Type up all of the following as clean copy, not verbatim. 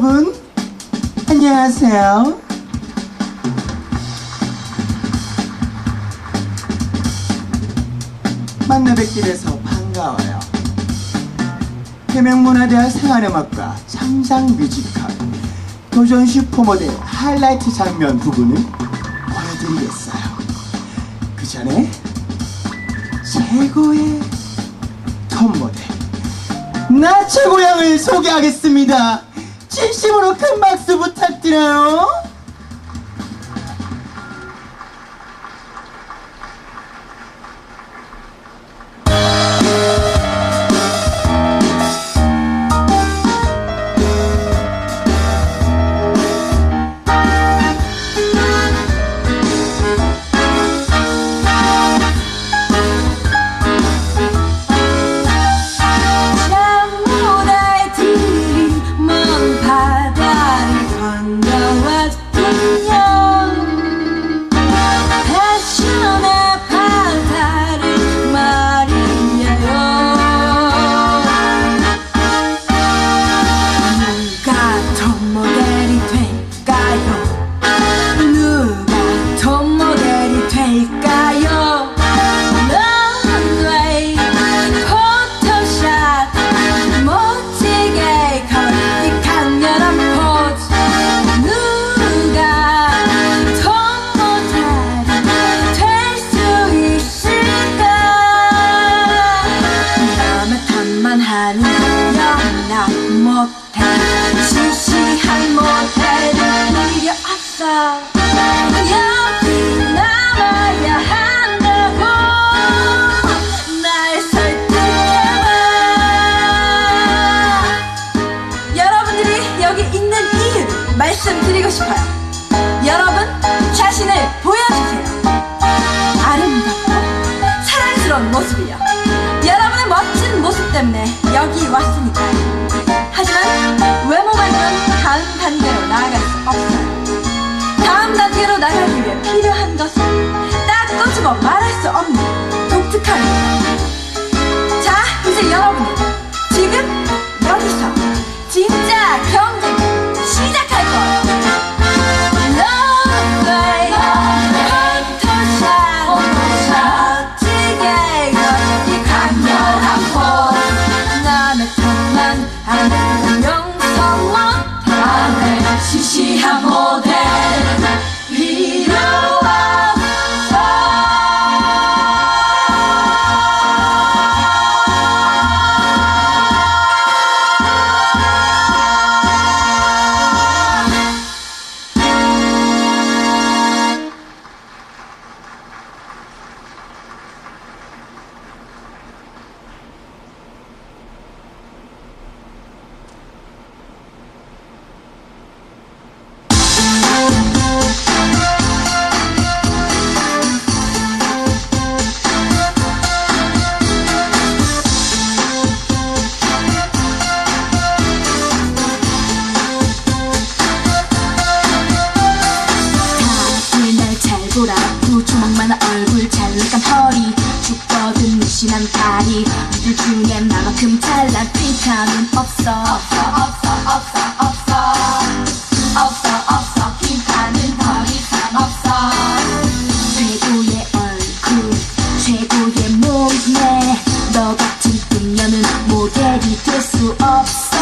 여러분, 안녕하세요. 만나 뵙게 돼서 반가워요. 해명문화대학 생활음악과 창작 뮤지컬 도전 슈퍼모델 하이라이트 장면 부분을 보여드리겠어요. 그 전에 최고의 톱모델 나최고양을 소개하겠습니다. 진심으로 큰 박수 부탁드려요. 시시한 모델을 이겨왔어. 여기 남아야 한다고 날 설득해봐. 여러분들이 여기 있는 이유를 말씀드리고 싶어요. 여러분 자신을 보여주세요. 아름답고 사랑스러운 모습이요. 여러분의 멋진 모습 때문에 여기 왔으니까요. 하지만 외모만으로는 다음 단계로 나아갈 수 없어요. 다음 단계로 나가기 위해 필요한 것은 딱 꺼지고 말할 수 없는 독특함입니다. 자, 이제 여러분이 지금 여기서 진짜 경쟁을 시작할 거예요. 멋지게 거기 강렬한 포즈 남의 탓만 하는 용서 못하는 시시한 모델 필요 없어. 주먹 많은 얼굴 잘난 허리 쭉 뻗은 무심한 다리 이들 중에 나만큼 잘난 핑카는 없어. 핑카는 더 이상 없어. 최고의 얼굴 최고의 몸매 너 같은 뚱녀는 모델이 될 수 없어.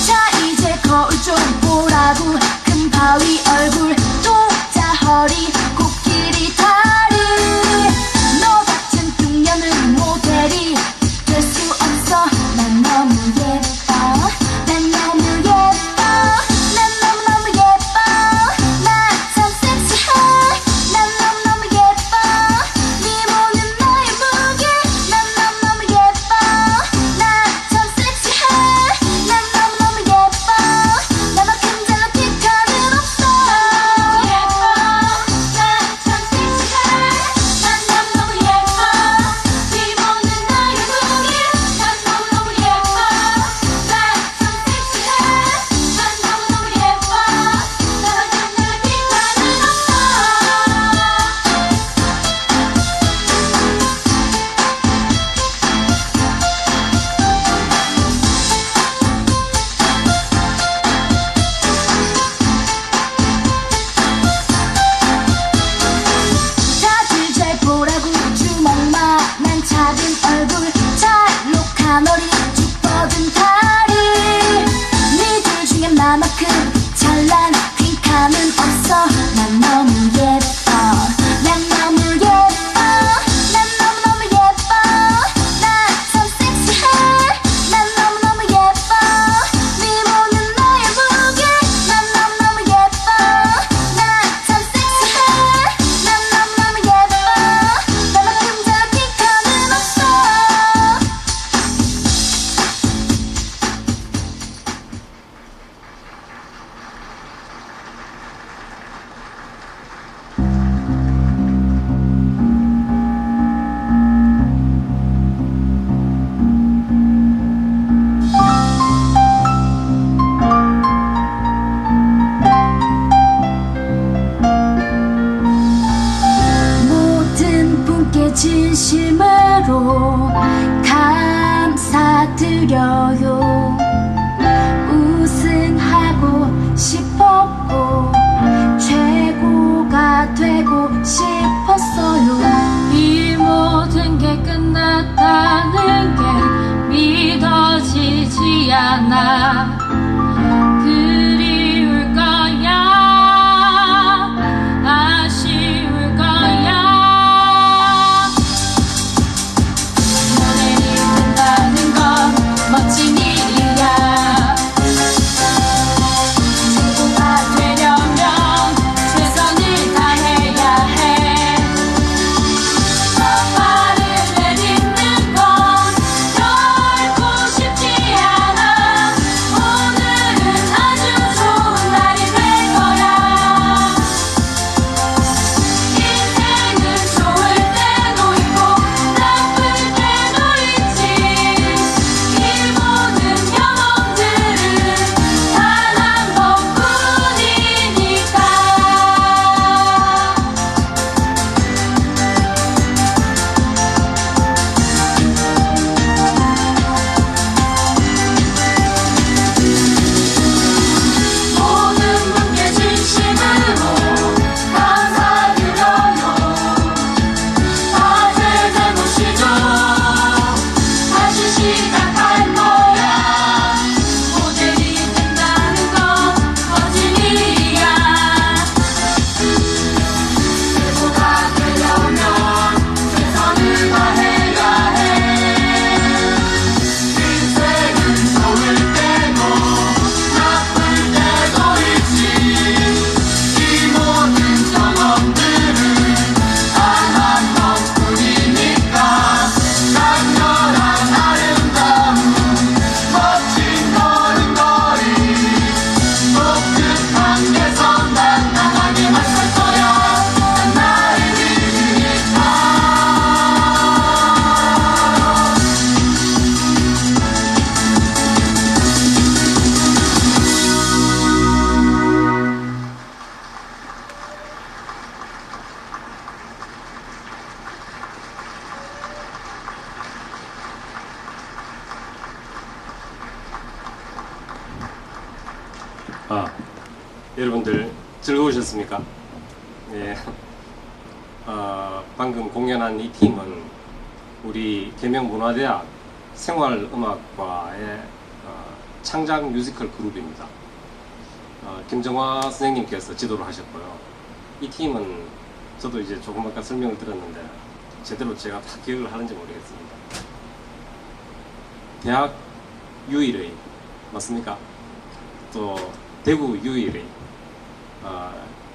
자 이제 거울 좀 보라고. 큰 바위 얼굴 똥자 허리 코끼리 다리 너 같은 뚱녀는 모델이 될 수 없어. 난 너무 예뻐. 난 너무 진심으로 감사드려요. 우승하고 싶었고 최고가 되고 싶었어요. 이 모든 게 끝났다는 게 믿어지지 않아. 그리울 거야, 아쉬울 거야. 너를 잊는다는 건 멋진 일이야. 친구가 되려면 최선을 다해야 해. 엄마를 내딛는 건 결코 쉽지 않아. 오늘은 아주 좋은 날이 될 거야. 인생은 좋을 때도 있고 나쁠 때도 있지. 이 모든 경험들은 단 한 번뿐이니까. 모든 분께 진심으로 감사드려요. 다들 잘못이죠. 다시 시작할 거야. 모델이 된다는 건 멋진 일이야. 최고가 되려면 최선을 다해야 해. 인생은 좋을 때도 나쁠 때도 있지. 이 모든 경험들은 단 한 번뿐이니까. 강렬한 아름다움, 멋진 걸음걸이, 독특한 개성, 단단하게 맞설 거야. 난 나를 믿으니까. 여러분들 즐거우셨습니까? 예. 방금 공연한 이 팀은 우리 계명문화대학 생활음악과의 창작 뮤지컬 그룹입니다. 김정화 선생님께서 지도를 하셨고요. 이 팀은 저도 이제 조금 아까 설명을 들었는데 제대로 제가 다 기억을 하는지 모르겠습니다. 대학 유일의, 맞습니까? 또 대구 유일의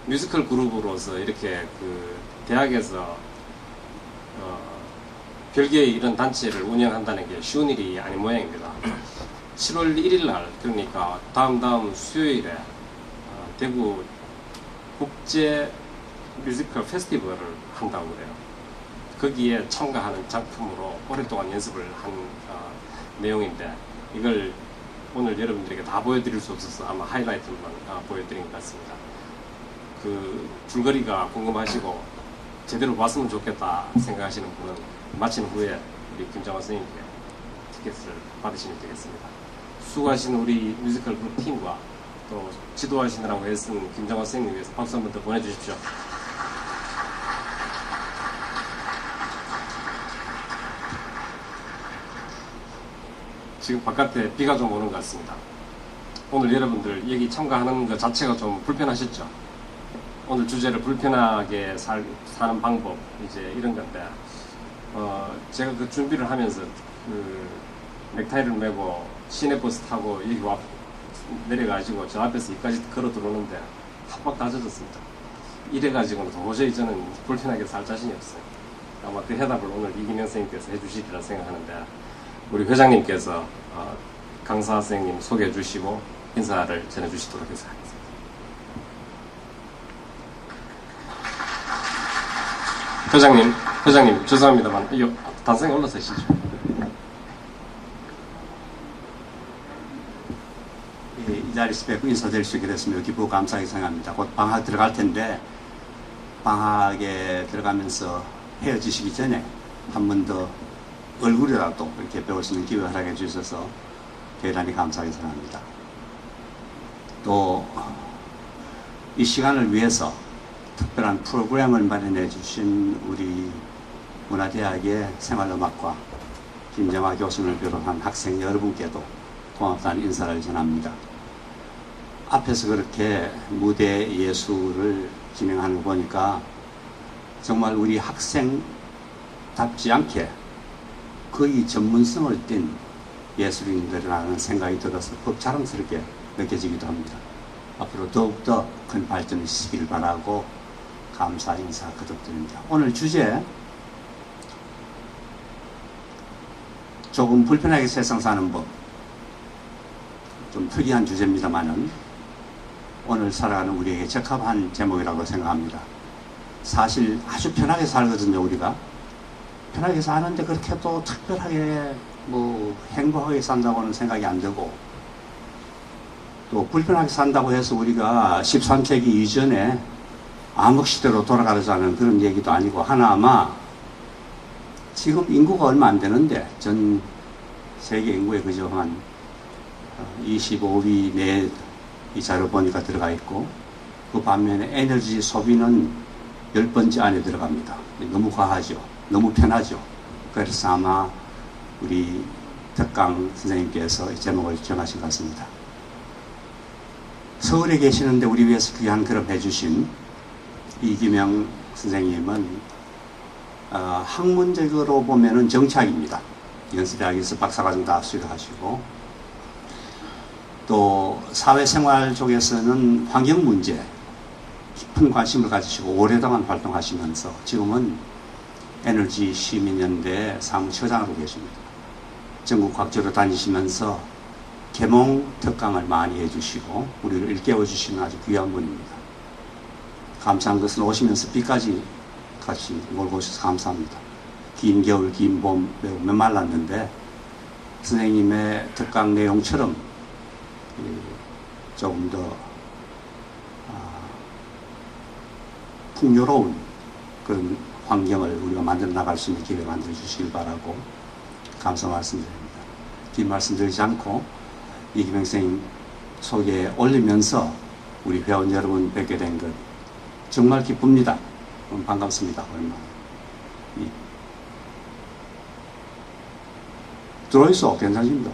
뮤지컬 그룹으로서 이렇게 그 대학에서 별개의 이런 단체를 운영한다는 게 쉬운 일이 아닌 모양입니다. 7월 1일 날, 그러니까 다음 수요일에 대구 국제 뮤지컬 페스티벌을 한다고 그래요. 거기에 참가하는 작품으로 오랫동안 연습을 한 내용인데, 이걸 오늘 여러분들에게 다 보여드릴 수 없어서 아마 하이라이트만 보여드린 것 같습니다. 그 줄거리가 궁금하시고 제대로 봤으면 좋겠다 생각하시는 분은 마친 후에 우리 김정화 선생님께 티켓을 받으시면 되겠습니다. 수고하신 우리 뮤지컬 그룹 팀과 또 지도하시느라고 애쓴 김정화 선생님 위해서 박수 한 번 더 보내주십시오. 지금 바깥에 비가 좀 오는 것 같습니다. 오늘 여러분들 여기 참가하는 것 자체가 좀 불편하셨죠? 오늘 주제를 불편하게 사는 방법, 이제 이런 건데, 제가 그 준비를 하면서 그 넥타이를 메고 시내버스 타고 여기 내려가지고 저 앞에서 여기까지 걸어 들어오는데 한박 다 젖었습니다. 이래가지고는 도저히 저는 불편하게 살 자신이 없어요. 아마 그 해답을 오늘 이기명 선생님께서 해주시리라 생각하는데, 우리 회장님께서 강사 선생님 소개해 주시고 인사를 전해 주시도록 해서 하겠습니다. 회장님 죄송합니다만 이거 단상에 올라서시죠. 예, 이 자리에서 뵙고 인사드릴 수 있게 됐으면 기쁘고 감사하게 생각합니다. 곧 방학 들어갈 텐데 방학에 들어가면서 헤어지시기 전에 한 번 더 얼굴이라도 이렇게 배울 수 있는 기회 허락해 주셔서 대단히 감사하게 생각합니다. 또 이 시간을 위해서 특별한 프로그램을 마련해 주신 우리 문화대학의 생활음악과 김정아 교수를 비롯한 학생 여러분께도 고맙다는 인사를 전합니다. 앞에서 그렇게 무대 예술을 진행하는 거 보니까 정말 우리 학생답지 않게 거의 전문성을 띤 예술인들이라는 생각이 들어서 법 자랑스럽게 느껴지기도 합니다. 앞으로 더욱더 큰 발전을 시키길 바라고 감사 인사 거듭드립니다. 오늘 주제 조금 불편하게 세상 사는 법, 좀 특이한 주제입니다만은 오늘 살아가는 우리에게 적합한 제목이라고 생각합니다. 사실 아주 편하게 살거든요. 우리가 편하게 사는데 그렇게 또 특별하게 뭐 행복하게 산다고는 생각이 안 되고, 또 불편하게 산다고 해서 우리가 13세기 이전에 암흑시대로 돌아가자는 그런 얘기도 아니고, 하나아마 지금 인구가 얼마 안 되는데 전 세계 인구에 그저 한 25위 내에 이 자료 보니까 들어가 있고, 그 반면에 에너지 소비는 10번째 안에 들어갑니다. 너무 과하죠. 너무 편하죠. 그래서 아마 우리 덕강 선생님께서 이 제목을 정하신 것 같습니다. 서울에 계시는데 우리 위해서 귀한 걸음 해주신 이기명 선생님은 학문적으로 보면은 정치학입니다. 연세대학에서 박사과정 다 수료하시고, 또 사회생활 쪽에서는 환경문제 깊은 관심을 가지시고 오랫동안 활동하시면서 지금은 에너지 시민연대 사무처장으로 계십니다. 전국 각지로 다니시면서 계몽 특강을 많이 해주시고 우리를 일깨워 주시는 아주 귀한 분입니다. 감사한 것은 오시면서 비까지 같이 몰고 오셔서 감사합니다. 긴 겨울 긴 봄 매우 메말랐는데 선생님의 특강 내용처럼 조금 더 풍요로운 그런 환경을 우리가 만들어 나갈 수 있는 기회를 만들어 주시길 바라고 감사 말씀드립니다. 긴 말씀 드리지 않고 이기명 선생님 소개에 올리면서 우리 회원 여러분 뵙게 된 것 정말 기쁩니다. 반갑습니다. 얼마나. 들어있어. 괜찮습니다.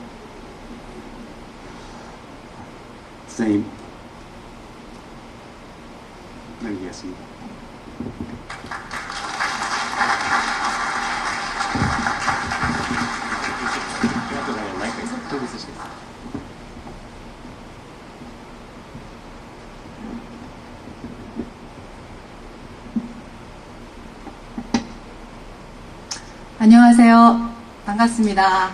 선생님 넘기겠습니다. 안녕하세요. 반갑습니다.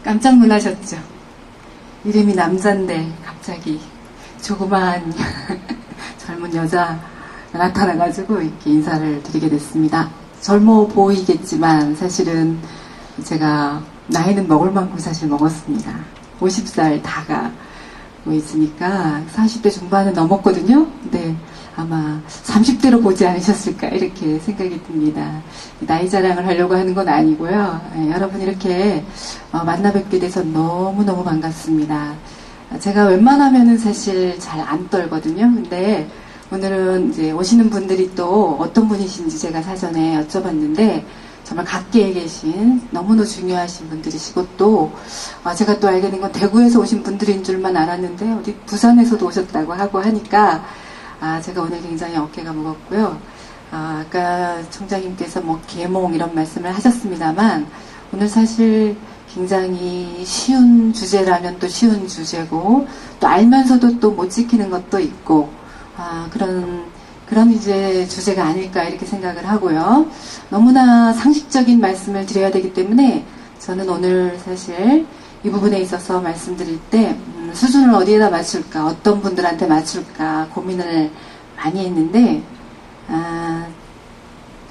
깜짝 놀라셨죠? 이름이 남잔데 갑자기 조그만 젊은 여자가 나타나가지고 이렇게 인사를 드리게 됐습니다. 젊어 보이겠지만 사실은 제가 나이는 먹을 만큼 사실 먹었습니다. 50살 다가 있으니까 40대 중반은 넘었거든요. 근데 아마 30대로 보지 않으셨을까 이렇게 생각이 듭니다. 나이 자랑을 하려고 하는 건 아니고요. 여러분 이렇게 만나 뵙게 돼서 너무너무 반갑습니다. 제가 웬만하면은 사실 잘 안 떨거든요. 근데 오늘은 이제 오시는 분들이 또 어떤 분이신지 제가 사전에 여쭤봤는데 정말 각계에 계신 너무너무 중요하신 분들이시고, 또 제가 또 알게 된 건 대구에서 오신 분들인 줄만 알았는데 어디 부산에서도 오셨다고 하고 하니까 제가 오늘 굉장히 어깨가 무겁고요. 아까 총장님께서 뭐 계몽 이런 말씀을 하셨습니다만 오늘 사실 굉장히 쉬운 주제라면 또 쉬운 주제고, 또 알면서도 또 못 지키는 것도 있고, 그런 이제 주제가 아닐까 이렇게 생각을 하고요. 너무나 상식적인 말씀을 드려야 되기 때문에 저는 오늘 사실 이 부분에 있어서 말씀드릴 때 수준을 어디에다 맞출까, 어떤 분들한테 맞출까 고민을 많이 했는데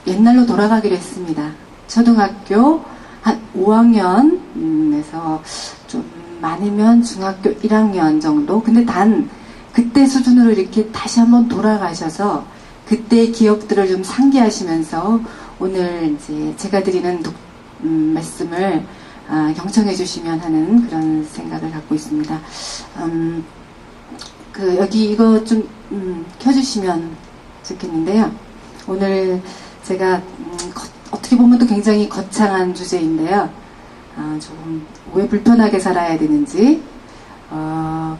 옛날로 돌아가기로 했습니다. 초등학교 한 5학년에서 좀 많으면 중학교 1학년 정도. 근데 단 그때 수준으로 이렇게 다시 한번 돌아가셔서 그때의 기억들을 좀 상기하시면서 오늘 이제 제가 드리는 말씀을 경청해 주시면 하는 그런 생각을 갖고 있습니다. 여기 이거 좀 켜주시면 좋겠는데요. 오늘 제가 어떻게 보면 또 굉장히 거창한 주제인데요. 조금 왜 불편하게 살아야 되는지,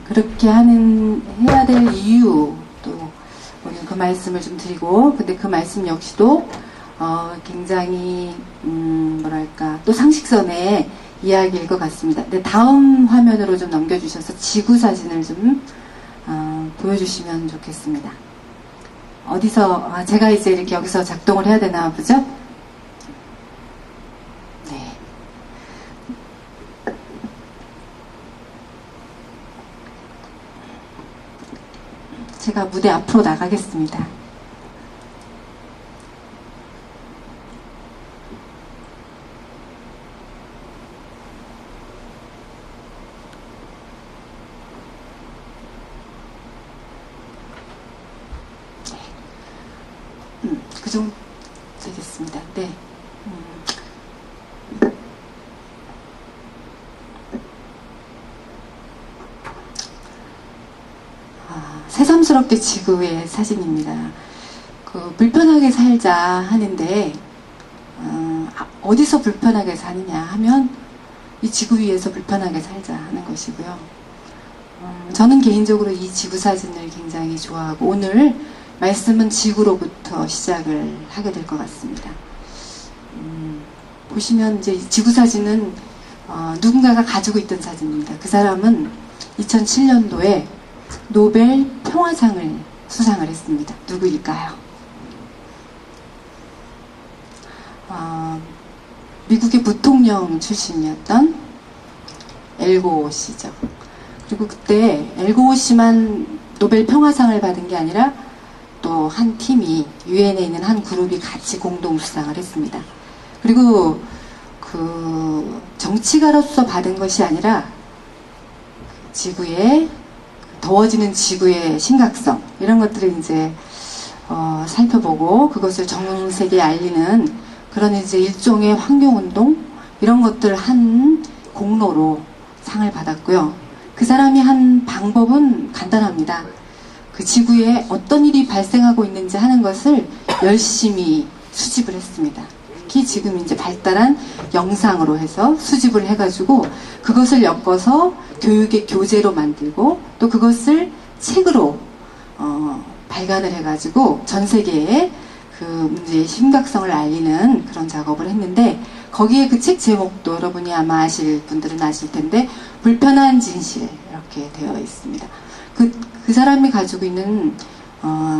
그렇게 해야 될 이유, 또 오늘 그 말씀을 좀 드리고, 근데 그 말씀 역시도 굉장히 뭐랄까 또 상식선의 이야기일 것 같습니다. 근데 다음 화면으로 좀 넘겨주셔서 지구 사진을 좀 보여주시면 좋겠습니다. 어디서 제가 이제 이렇게 여기서 작동을 해야 되나 보죠? 네. 제가 무대 앞으로 나가겠습니다. 그 정도 되겠습니다. 네. 새삼스럽게 지구의 사진입니다. 불편하게 살자 하는데 어디서 불편하게 사느냐 하면 이 지구 위에서 불편하게 살자 하는 것이고요. 저는 개인적으로 이 지구 사진을 굉장히 좋아하고 오늘 말씀은 지구로부터 시작을 하게 될 것 같습니다. 보시면 이제 이 지구 사진은 누군가가 가지고 있던 사진입니다. 그 사람은 2007년도에 노벨 평화상을 수상을 했습니다. 누구일까요? 미국의 부통령 출신이었던 엘고 씨죠. 그리고 그때 엘고 씨만 노벨 평화상을 받은 게 아니라 또 한 팀이 유엔에 있는 한 그룹이 같이 공동 수상을 했습니다. 그리고 그 정치가로서 받은 것이 아니라 지구의 더워지는 지구의 심각성 이런 것들을 이제 살펴보고 그것을 전 세계에 알리는 그런 이제 일종의 환경운동 이런 것들을 한 공로로 상을 받았고요. 그 사람이 한 방법은 간단합니다. 그 지구에 어떤 일이 발생하고 있는지 하는 것을 열심히 수집을 했습니다. 특히 지금 이제 발달한 영상으로 해서 수집을 해가지고 그것을 엮어서 교육의 교재로 만들고 또 그것을 책으로 발간을 해가지고 전 세계에 그 문제의 심각성을 알리는 그런 작업을 했는데 거기에 그 책 제목도 여러분이 아마 아실 분들은 아실 텐데 불편한 진실 이렇게 되어 있습니다. 그 사람이 가지고 있는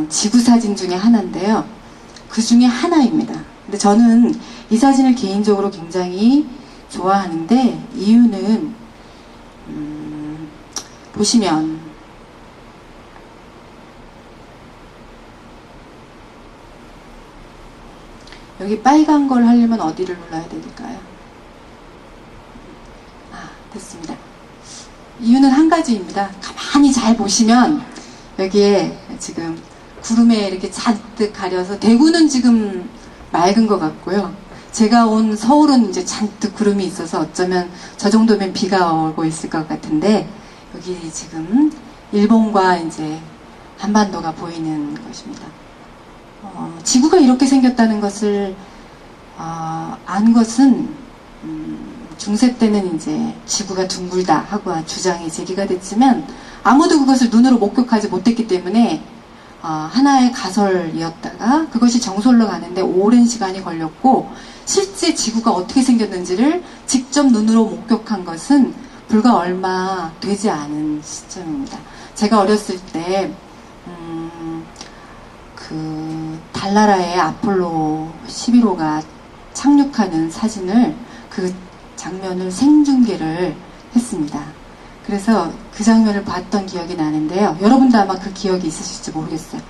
지구 사진 중에 하나인데요. 그 중에 하나입니다. 근데 저는 이 사진을 개인적으로 굉장히 좋아하는데 이유는 보시면 여기 빨간 걸 하려면 어디를 눌러야 될까요? 됐습니다. 이유는 한 가지입니다. 가만히 잘 보시면 여기에 지금 구름에 이렇게 잔뜩 가려서 대구는 지금 맑은 것 같고요. 제가 온 서울은 이제 잔뜩 구름이 있어서 어쩌면 저 정도면 비가 오고 있을 것 같은데 여기 지금 일본과 이제 한반도가 보이는 것입니다. 지구가 이렇게 생겼다는 것을 안 것은 중세 때는 이제 지구가 둥글다 하고 주장이 제기가 됐지만 아무도 그것을 눈으로 목격하지 못했기 때문에 하나의 가설이었다가 그것이 정설로 가는데 오랜 시간이 걸렸고 실제 지구가 어떻게 생겼는지를 직접 눈으로 목격한 것은 불과 얼마 되지 않은 시점입니다. 제가 어렸을 때 그 달나라의 아폴로 11호가 착륙하는 사진을 그 장면을 생중계를 했습니다. 그래서 그 장면을 봤던 기억이 나는데요. 여러분도 아마 그 기억이 있으실지 모르겠어요.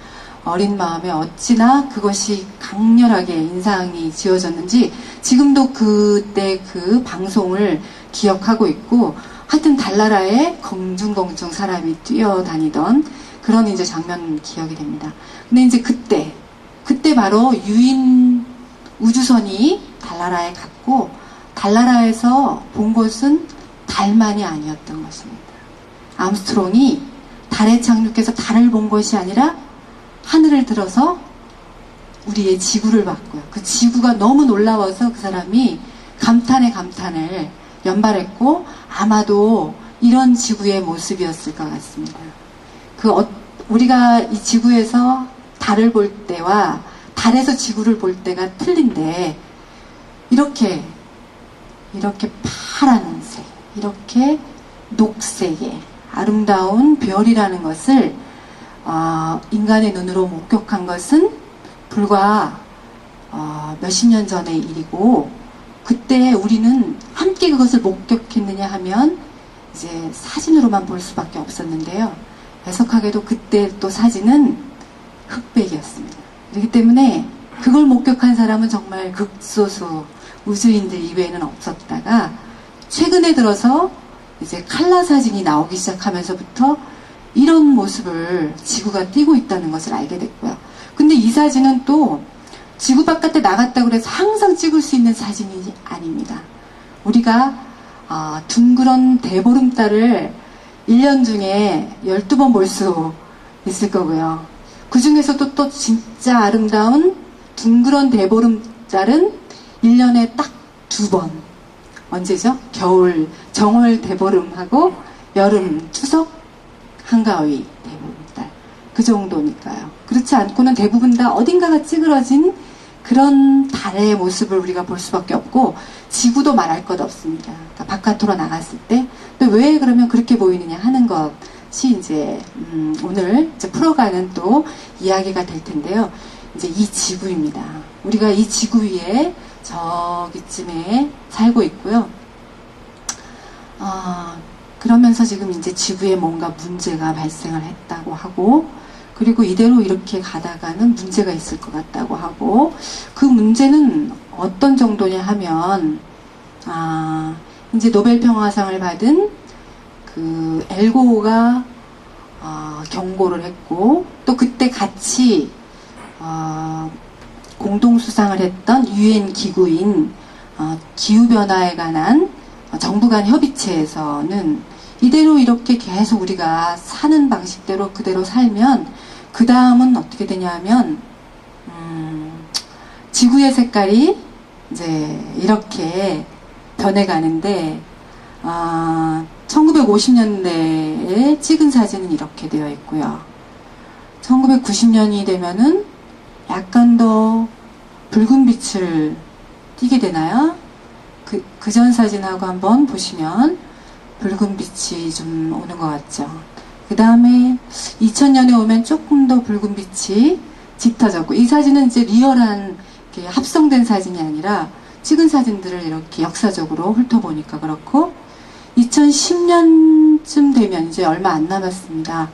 어린 마음에 어찌나 그것이 강렬하게 인상이 지어졌는지 지금도 그때 그 방송을 기억하고 있고 하여튼 달나라에 공중공중 사람이 뛰어다니던 그런 이제 장면 기억이 됩니다. 근데 이제 그때 바로 유인 우주선이 달나라에 갔고, 달나라에서 본 것은 달만이 아니었던 것입니다. 암스트롱이 달에 착륙해서 달을 본 것이 아니라 하늘을 들어서 우리의 지구를 봤고요. 그 지구가 너무 놀라워서 그 사람이 감탄에 감탄을 연발했고, 아마도 이런 지구의 모습이었을 것 같습니다. 우리가 이 지구에서 달을 볼 때와 달에서 지구를 볼 때가 틀린데, 이렇게 파란색, 이렇게 녹색의 아름다운 별이라는 것을 인간의 눈으로 목격한 것은 불과 몇십 년 전의 일이고, 그때 우리는 함께 그것을 목격했느냐 하면 이제 사진으로만 볼 수밖에 없었는데요. 애석하게도 그때 또 사진은 흑백이었습니다. 그렇기 때문에 그걸 목격한 사람은 정말 극소수 우주인들 이외에는 없었다가, 최근에 들어서 이제 칼라 사진이 나오기 시작하면서부터 이런 모습을 지구가 띠고 있다는 것을 알게 됐고요. 근데 이 사진은 또 지구 바깥에 나갔다고 해서 항상 찍을 수 있는 사진이 아닙니다. 우리가 둥그런 대보름달을 1년 중에 12번 볼 수 있을 거고요. 그 중에서도 또 진짜 아름다운 둥그런 대보름달은 1년에 딱 2번. 언제죠? 겨울 정월 대보름하고 여름 추석 한가위 대보름달. 그 정도니까요. 그렇지 않고는 대부분 다 어딘가가 찌그러진 그런 달의 모습을 우리가 볼 수밖에 없고, 지구도 말할 것 없습니다. 그러니까 바깥으로 나갔을 때, 또 왜 그러면 그렇게 보이느냐 하는 것이 이제 오늘 이제 풀어가는 또 이야기가 될 텐데요. 이제 이 지구입니다. 우리가 이 지구 위에 저기쯤에 살고 있고요. 그러면서 지금 이제 지구에 뭔가 문제가 발생을 했다고 하고, 그리고 이대로 이렇게 가다가는 문제가 있을 것 같다고 하고, 그 문제는 어떤 정도냐 하면, 이제 노벨 평화상을 받은 그 엘고가 경고를 했고, 또 그때 같이 공동 수상을 했던 유엔 기구인 기후변화에 관한 정부 간 협의체에서는 이대로 이렇게 계속 우리가 사는 방식대로 그대로 살면 그 다음은 어떻게 되냐 하면 지구의 색깔이 이제 이렇게 변해가는데 1950년대에 찍은 사진은 이렇게 되어 있고요. 1990년이 되면은 약간 더 붉은 빛을 띠게 되나요? 그 전 사진하고 한번 보시면 붉은 빛이 좀 오는 것 같죠. 그 다음에 2000년에 오면 조금 더 붉은 빛이 짙어졌고, 이 사진은 이제 리얼한 합성된 사진이 아니라 찍은 사진들을 이렇게 역사적으로 훑어보니까 그렇고, 2010년쯤 되면 이제 얼마 안 남았습니다.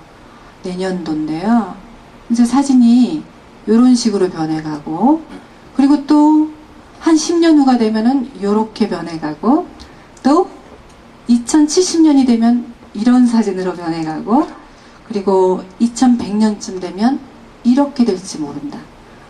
내년도인데요. 이제 사진이 이런 식으로 변해가고, 그리고 또 한 10년 후가 되면은 이렇게 변해가고, 또 2070년이 되면 이런 사진으로 변해가고, 그리고 2100년쯤 되면 이렇게 될지 모른다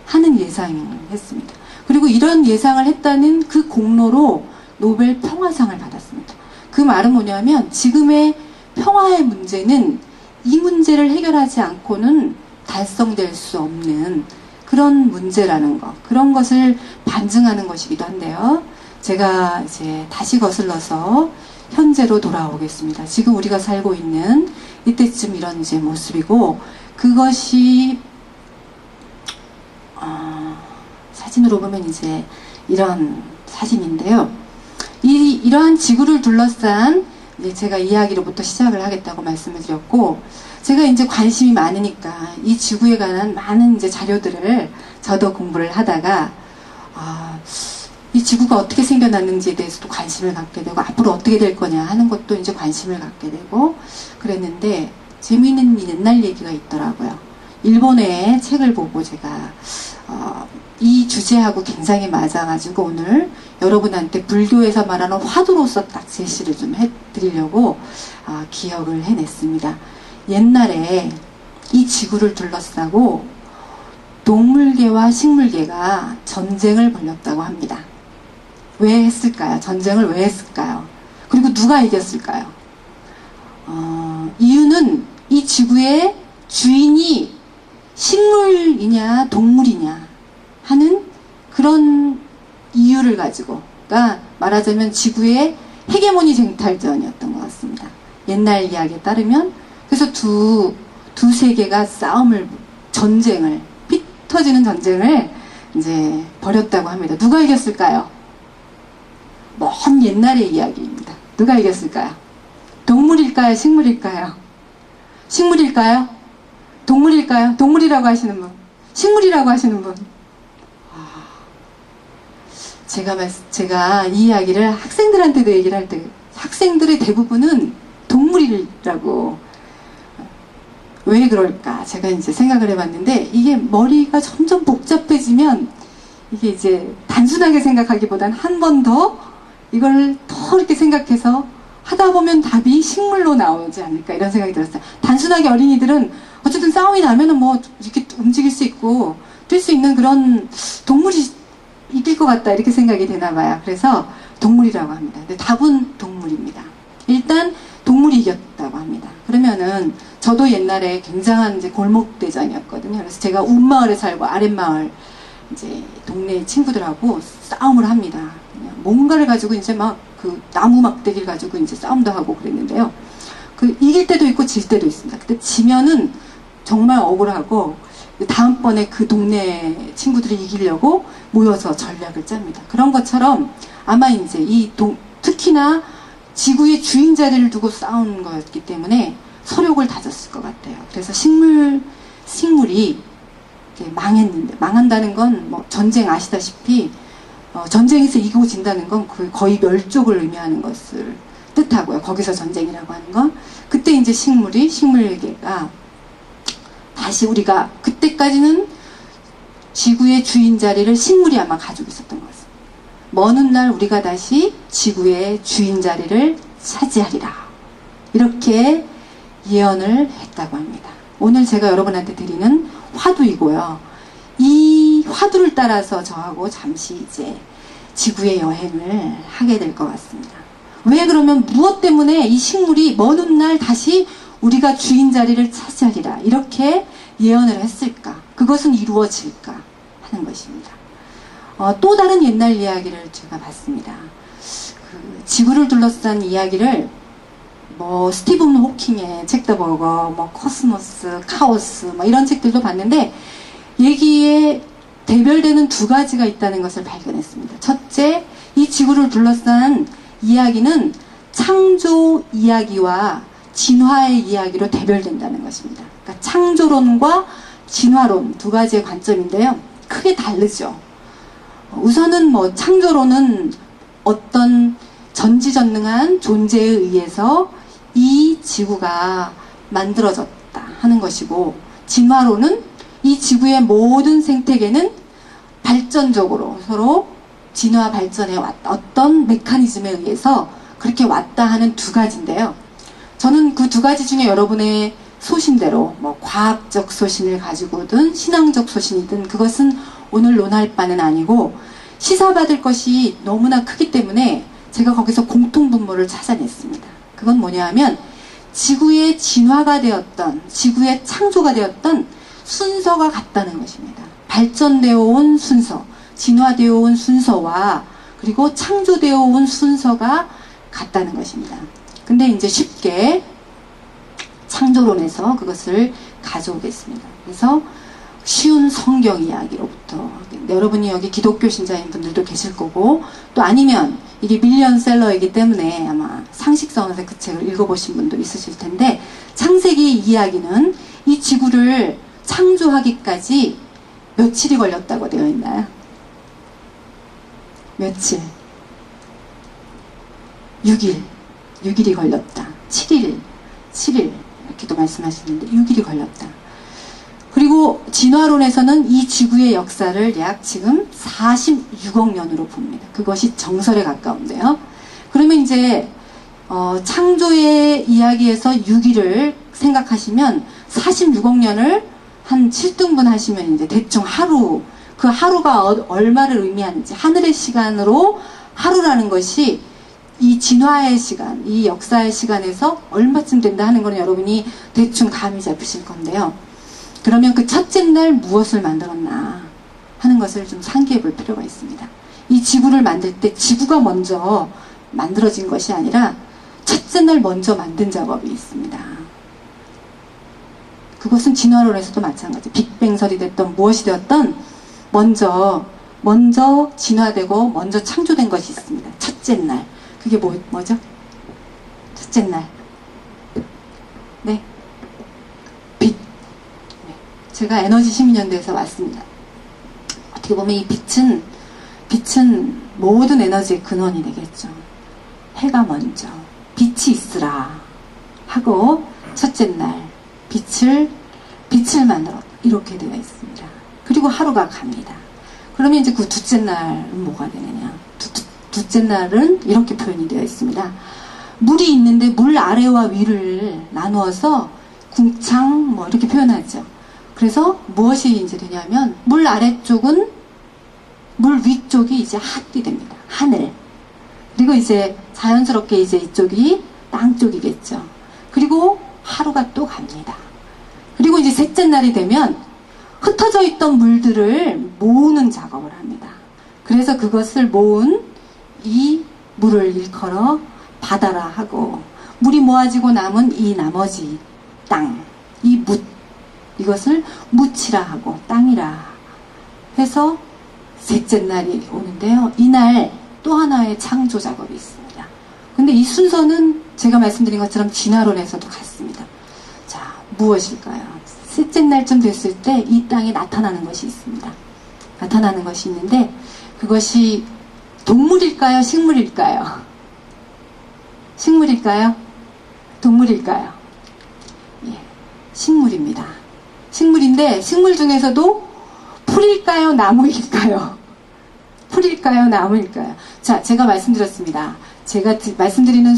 하는 예상을 했습니다. 그리고 이런 예상을 했다는 그 공로로 노벨 평화상을 받았습니다. 그 말은 뭐냐면, 지금의 평화의 문제는 이 문제를 해결하지 않고는 달성될 수 없는 그런 문제라는 것, 그런 것을 반증하는 것이기도 한데요. 제가 이제 다시 거슬러서 현재로 돌아오겠습니다. 지금 우리가 살고 있는 이때쯤 이런 이제 모습이고, 그것이 사진으로 보면 이제 이런 사진인데요. 이러한 지구를 둘러싼 이제 제가 이야기로부터 시작을 하겠다고 말씀을 드렸고, 제가 이제 관심이 많으니까 이 지구에 관한 많은 이제 자료들을 저도 공부를 하다가 이 지구가 어떻게 생겨났는지에 대해서도 관심을 갖게 되고, 앞으로 어떻게 될 거냐 하는 것도 이제 관심을 갖게 되고 그랬는데, 재미있는 옛날 얘기가 있더라고요. 일본의 책을 보고 제가 이 주제하고 굉장히 맞아가지고 오늘 여러분한테 불교에서 말하는 화두로서 딱 제시를 좀 해드리려고 기억을 해냈습니다. 옛날에 이 지구를 둘러싸고 동물계와 식물계가 전쟁을 벌였다고 합니다. 왜 했을까요? 전쟁을 왜 했을까요? 그리고 누가 이겼을까요? 이유는 이 지구의 주인이 식물이냐 동물이냐 하는 그런 이유를 가지고, 그러니까 말하자면 지구의 헤게모니 쟁탈전이었던 것 같습니다. 옛날 이야기에 따르면. 그래서 두 세계가 전쟁을, 피 터지는 전쟁을 이제 벌였다고 합니다. 누가 이겼을까요? 먼 옛날의 이야기입니다. 누가 이겼을까요? 동물일까요? 식물일까요? 식물일까요? 동물일까요? 동물이라고 하시는 분. 식물이라고 하시는 분. 제가 이 이야기를 학생들한테도 얘기를 할 때, 학생들의 대부분은 동물이라고. 왜 그럴까? 제가 이제 생각을 해봤는데, 이게 머리가 점점 복잡해지면, 이게 이제 단순하게 생각하기보단 한 번 더 이걸 더 이렇게 생각해서 하다 보면 답이 식물로 나오지 않을까, 이런 생각이 들었어요. 단순하게 어린이들은 어쨌든 싸움이 나면은 뭐 이렇게 움직일 수 있고 뛸 수 있는 그런 동물이 이길 것 같다, 이렇게 생각이 되나 봐요. 그래서 동물이라고 합니다. 근데 답은 동물입니다. 일단 동물이 이겼다고 합니다. 그러면은 저도 옛날에 굉장한 이제 골목대장이었거든요. 그래서 제가 윗마을에 살고 아랫마을 이제 동네 친구들하고 싸움을 합니다. 그냥 뭔가를 가지고 이제 막 그 나무 막대기를 가지고 이제 싸움도 하고 그랬는데요. 그 이길 때도 있고 질 때도 있습니다. 근데 지면은 정말 억울하고, 다음번에 그 동네 친구들이 이기려고 모여서 전략을 짭니다. 그런 것처럼 아마 이제 특히나 지구의 주인 자리를 두고 싸운 거였기 때문에 서력을 다졌을 것 같아요. 그래서 식물이 망했는데, 망한다는 건 뭐 전쟁 아시다시피 전쟁에서 이기고 진다는 건 거의 멸족을 의미하는 것을 뜻하고요. 거기서 전쟁이라고 하는 건. 그때 이제 식물계가 다시, 우리가 그때까지는 지구의 주인 자리를 식물이 아마 가지고 있었던 것 같습니다. 먼 훗날 우리가 다시 지구의 주인 자리를 차지하리라, 이렇게 예언을 했다고 합니다. 오늘 제가 여러분한테 드리는 화두이고요. 이 화두를 따라서 저하고 잠시 이제 지구의 여행을 하게 될 것 같습니다. 왜 그러면 무엇 때문에 이 식물이 먼 훗날 다시 우리가 주인 자리를 차지하리라, 이렇게 예언을 했을까? 그것은 이루어질까 하는 것입니다. 또 다른 옛날 이야기를 제가 봤습니다. 지구를 둘러싼 이야기를 뭐 스티븐 호킹의 책도 보고, 뭐 코스모스, 카오스, 뭐 이런 책들도 봤는데, 얘기에 대별되는 두 가지가 있다는 것을 발견했습니다. 첫째, 이 지구를 둘러싼 이야기는 창조 이야기와 진화의 이야기로 대별된다는 것입니다. 그러니까 창조론과 진화론 두 가지의 관점인데요. 크게 다르죠. 우선은 뭐 창조론은 어떤 전지전능한 존재에 의해서 이 지구가 만들어졌다 하는 것이고, 진화론은 이 지구의 모든 생태계는 발전적으로 서로 진화 발전해 왔다, 어떤 메커니즘에 의해서 그렇게 왔다 하는 두 가지인데요. 저는 그 두 가지 중에 여러분의 소신대로, 뭐 과학적 소신을 가지고든 신앙적 소신이든, 그것은 오늘 논할 바는 아니고, 시사받을 것이 너무나 크기 때문에 제가 거기서 공통분모를 찾아냈습니다. 그건 뭐냐 하면, 지구의 진화가 되었던, 지구의 창조가 되었던 순서가 같다는 것입니다. 발전되어 온 순서, 진화되어 온 순서와 그리고 창조되어 온 순서가 같다는 것입니다. 근데 이제 쉽게 창조론에서 그것을 가져오겠습니다. 그래서 쉬운 성경 이야기로부터, 여러분이 여기 기독교 신자인 분들도 계실 거고, 또 아니면 이게 밀리언셀러이기 때문에 아마 상식선에서 그 책을 읽어보신 분도 있으실 텐데, 창세기 이야기는 이 지구를 창조하기까지 며칠이 걸렸다고 되어 있나요? 며칠? 6일이 걸렸다. 7일 이렇게도 말씀하시는데 6일이 걸렸다. 그리고 진화론에서는 이 지구의 역사를 약 지금 46억 년으로 봅니다. 그것이 정설에 가까운데요. 그러면 이제 창조의 이야기에서 6일을 생각하시면 46억 년을 한 7등분 하시면 이제 대충 하루, 그 하루가 얼마를 의미하는지, 하늘의 시간으로 하루라는 것이 이 진화의 시간, 이 역사의 시간에서 얼마쯤 된다 하는 거는 여러분이 대충 감이 잡히실 건데요. 그러면 그 첫째 날 무엇을 만들었나 하는 것을 좀 상기해 볼 필요가 있습니다. 이 지구를 만들 때 지구가 먼저 만들어진 것이 아니라 첫째 날 먼저 만든 작업이 있습니다. 그것은 진화론에서도 마찬가지. 빅뱅설이 됐던 무엇이 되었던 먼저 진화되고 먼저 창조된 것이 있습니다. 첫째 날. 그게 뭐죠? 첫째 날. 네. 빛. 네. 제가 에너지 시민연대에서 왔습니다. 어떻게 보면 이 빛은 모든 에너지의 근원이 되겠죠. 해가 먼저 빛이 있으라 하고 첫째 날 빛을 만들었다. 이렇게 되어 있습니다. 그리고 하루가 갑니다. 그러면 이제 그 둘째 날은 뭐가 되느냐? 둘째 날은 이렇게 표현이 되어 있습니다. 물이 있는데 물 아래와 위를 나누어서 궁창 뭐 이렇게 표현하죠. 그래서 무엇이 이제 되냐면 물 아래쪽은 물 위쪽이 이제 하늘이 됩니다. 하늘. 그리고 이제 자연스럽게 이제 이쪽이 땅 쪽이겠죠. 그리고 하루가 또 갑니다. 그리고 이제 셋째 날이 되면 흩어져 있던 물들을 모으는 작업을 합니다. 그래서 그것을 모은 이 물을 일컬어 바다라 하고, 물이 모아지고 남은 이 나머지 땅, 이 묻, 이것을 묻이라 하고 땅이라 해서 셋째 날이 오는데요. 이날 또 하나의 창조 작업이 있습니다. 근데 이 순서는 제가 말씀드린 것처럼 진화론에서도 같습니다. 자, 무엇일까요? 셋째 날쯤 됐을 때 이 땅에 나타나는 것이 있습니다. 나타나는 것이 있는데 그것이 동물일까요? 식물일까요? 식물일까요? 동물일까요? 예, 식물입니다. 식물인데 식물 중에서도 풀일까요? 나무일까요? 풀일까요? 나무일까요? 자, 제가 말씀드렸습니다. 제가 말씀드리는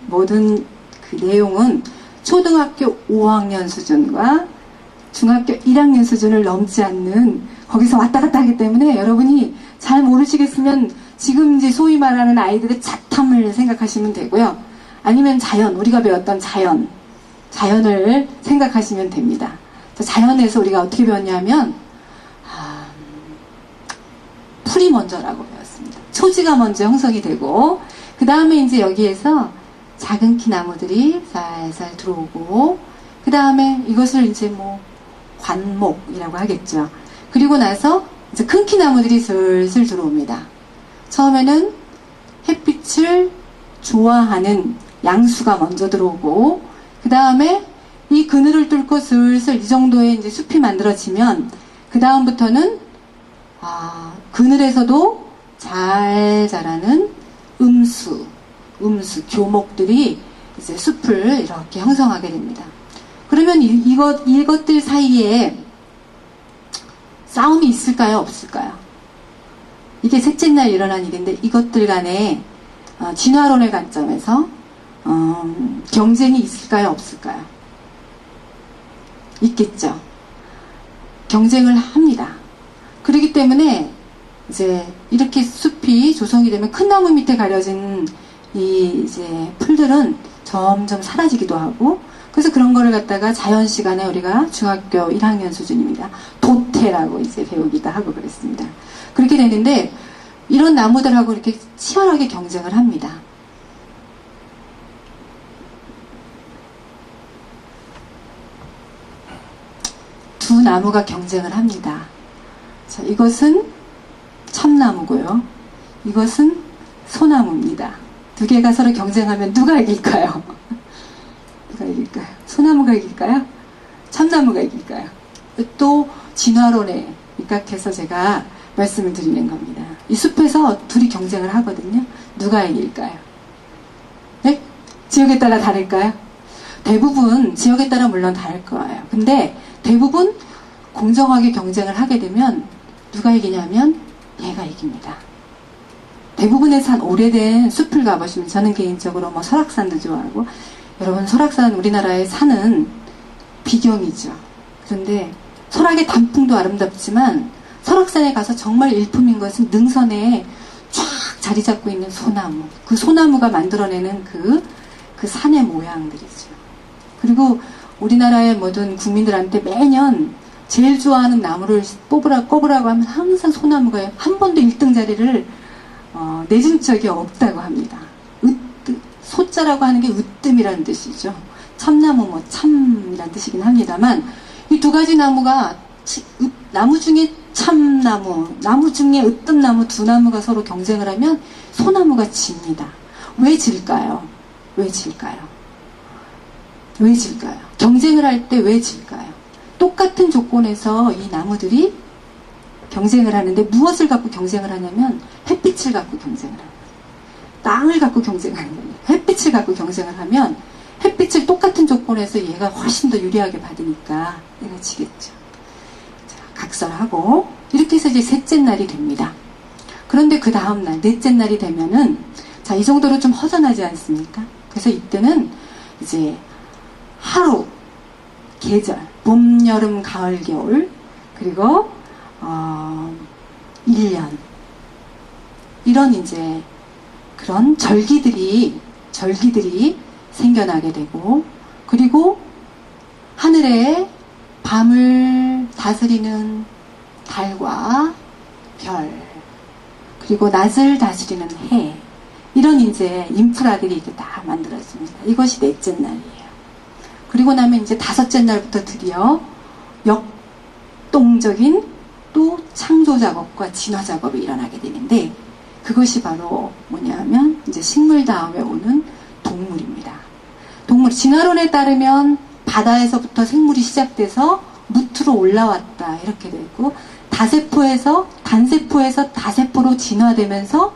모든 그 내용은 초등학교 5학년 수준과 중학교 1학년 수준을 넘지 않는, 거기서 왔다 갔다 하기 때문에 여러분이 잘 모르시겠으면 지금 이제 소위 말하는 아이들의 자탐을 생각하시면 되고요. 아니면 자연, 우리가 배웠던 자연을 생각하시면 됩니다. 자연에서 우리가 어떻게 배웠냐면 풀이 먼저라고 배웠습니다. 초지가 먼저 형성이 되고, 그 다음에 이제 여기에서 작은 키 나무들이 살살 들어오고, 그 다음에 이것을 이제 뭐 관목이라고 하겠죠. 그리고 나서 이제 큰 키 나무들이 슬슬 들어옵니다. 처음에는 햇빛을 좋아하는 양수가 먼저 들어오고, 그 다음에 이 그늘을 뚫고 슬슬 이 정도의 이제 숲이 만들어지면, 그 다음부터는 그늘에서도 잘 자라는 음수, 교목들이 이제 숲을 이렇게 형성하게 됩니다. 그러면 이것들 사이에 싸움이 있을까요? 없을까요? 이게 셋째 날 일어난 일인데, 이것들 간에 진화론의 관점에서 경쟁이 있을까요? 없을까요? 있겠죠. 경쟁을 합니다. 그렇기 때문에 이제 이렇게 숲이 조성이 되면 큰 나무 밑에 가려진 이 이제 풀들은 점점 사라지기도 하고, 그래서 그런 거를 갖다가 자연 시간에 우리가 중학교 1학년 수준입니다. 도태라고 이제 배우기도 하고 그랬습니다. 그렇게 되는데 이런 나무들하고 이렇게 치열하게 경쟁을 합니다. 두 나무가 경쟁을 합니다. 자, 이것은 참나무고요. 이것은 소나무입니다. 두 개가 서로 경쟁하면 누가 이길까요? 누가 이길까요? 소나무가 이길까요? 참나무가 이길까요? 또 진화론에 입각해서 제가 말씀을 드리는 겁니다. 이 숲에서 둘이 경쟁을 하거든요. 누가 이길까요? 네? 지역에 따라 다를까요? 대부분 지역에 따라 물론 다를 거예요. 근데 대부분 공정하게 경쟁을 하게 되면 누가 이기냐면 얘가 이깁니다. 대부분의 산, 오래된 숲을 가보시면, 저는 개인적으로 뭐 설악산도 좋아하고, 여러분 설악산, 우리나라의 산은 비경이죠. 그런데 설악의 단풍도 아름답지만 설악산에 가서 정말 일품인 것은 능선에 쫙 자리 잡고 있는 소나무. 그 소나무가 만들어내는 그 산의 모양들이죠. 그리고 우리나라의 모든 국민들한테 매년 제일 좋아하는 나무를 꼽으라고 하면 항상 소나무가 한 번도 1등 자리를 내준 적이 없다고 합니다. 소자라고 하는 게 으뜸이라는 뜻이죠. 참나무 뭐 참이라는 뜻이긴 합니다만 이 두 가지 나무가 나무 중에 참나무, 나무 중에 으뜸나무 두 나무가 서로 경쟁을 하면 소나무가 집니다. 왜 질까요? 왜 질까요? 왜 질까요? 경쟁을 할 때 왜 질까요? 똑같은 조건에서 이 나무들이 경쟁을 하는데 무엇을 갖고 경쟁을 하냐면 햇빛을 갖고 경쟁을 합니다. 땅을 갖고 경쟁하는 거예요. 햇빛을 갖고 경쟁을 하면 햇빛을 똑같은 조건에서 얘가 훨씬 더 유리하게 받으니까 얘가 지겠죠. 자, 각설하고 이렇게 해서 이제 셋째 날이 됩니다. 그런데 그 다음 날, 넷째 날이 되면은 자, 이 정도로 좀 허전하지 않습니까? 그래서 이때는 이제 하루, 계절, 봄, 여름, 가을, 겨울, 그리고 1년 이런 이제 그런 절기들이 생겨나게 되고, 그리고 하늘에 밤을 다스리는 달과 별, 그리고 낮을 다스리는 해, 이런 이제 인프라들이 이렇게 다 만들어집니다. 이것이 넷째 날이에요. 그리고 나면 이제 다섯째 날부터 드디어 역동적인 또 창조 작업과 진화 작업이 일어나게 되는데, 그것이 바로 뭐냐면 이제 식물 다음에 오는 동물입니다. 동물, 진화론에 따르면 바다에서부터 생물이 시작돼서 무트로 올라왔다 이렇게 되고, 단세포에서 다세포로 진화되면서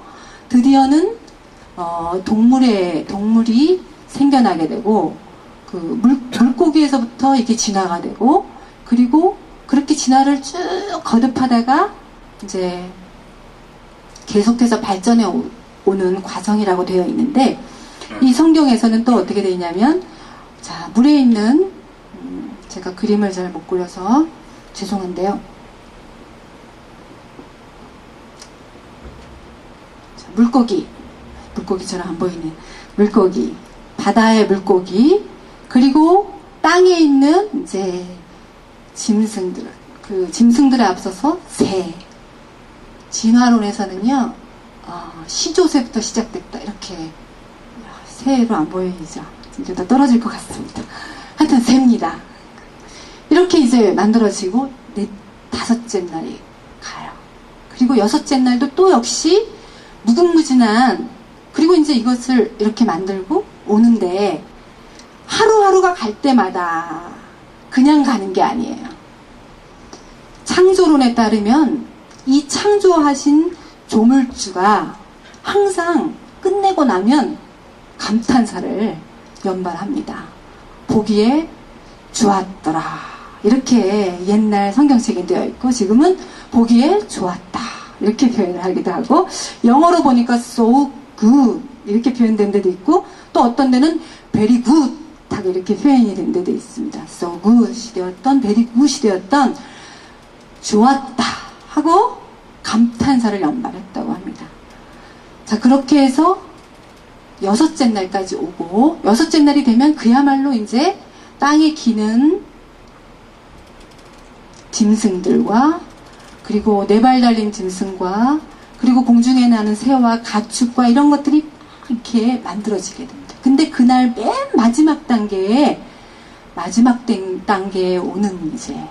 드디어는 동물이 생겨나게 되고, 그 물고기에서부터 이게 진화가 되고, 그리고 그렇게 진화를 쭉 거듭하다가 이제 계속해서 발전해 오는 과정이라고 되어 있는데, 이 성경에서는 또 어떻게 되어 있냐면, 자, 물에 있는 제가 그림을 잘 못 그려서 죄송한데요. 자, 물고기처럼 안 보이네. 물고기, 바다의 물고기, 그리고 땅에 있는 이제 짐승들, 그 짐승들에 앞서서 새. 진화론에서는요, 시조새부터 시작됐다 이렇게. 새로 안 보이죠? 이러다 떨어질 것 같습니다. 하여튼 새입니다. 이렇게 이제 만들어지고 다섯째 날이 가요. 그리고 여섯째 날도 또 역시 무궁무진한, 그리고 이제 이것을 이렇게 만들고 오는데, 하루하루가 갈 때마다 그냥 가는 게 아니에요. 창조론에 따르면 이 창조하신 조물주가 항상 끝내고 나면 감탄사를 연발합니다. 보기에 좋았더라. 이렇게 옛날 성경책에 되어 있고, 지금은 보기에 좋았다. 이렇게 표현을 하기도 하고, 영어로 보니까 so good 이렇게 표현된 데도 있고, 또 어떤 데는 very good 하고 이렇게 표현이 된 데도 있습니다. so good이 되었던, very good이 되었던, 좋았다 하고 감탄사를 연발했다고 합니다. 자, 그렇게 해서 여섯째 날까지 오고, 여섯째 날이 되면 그야말로 이제 땅에 기는 짐승들과, 그리고 네 발 달린 짐승과, 그리고 공중에 나는 새와 가축과 이런 것들이 이렇게 만들어지게 됩니다. 근데 그날 맨 마지막 단계에 오는 이제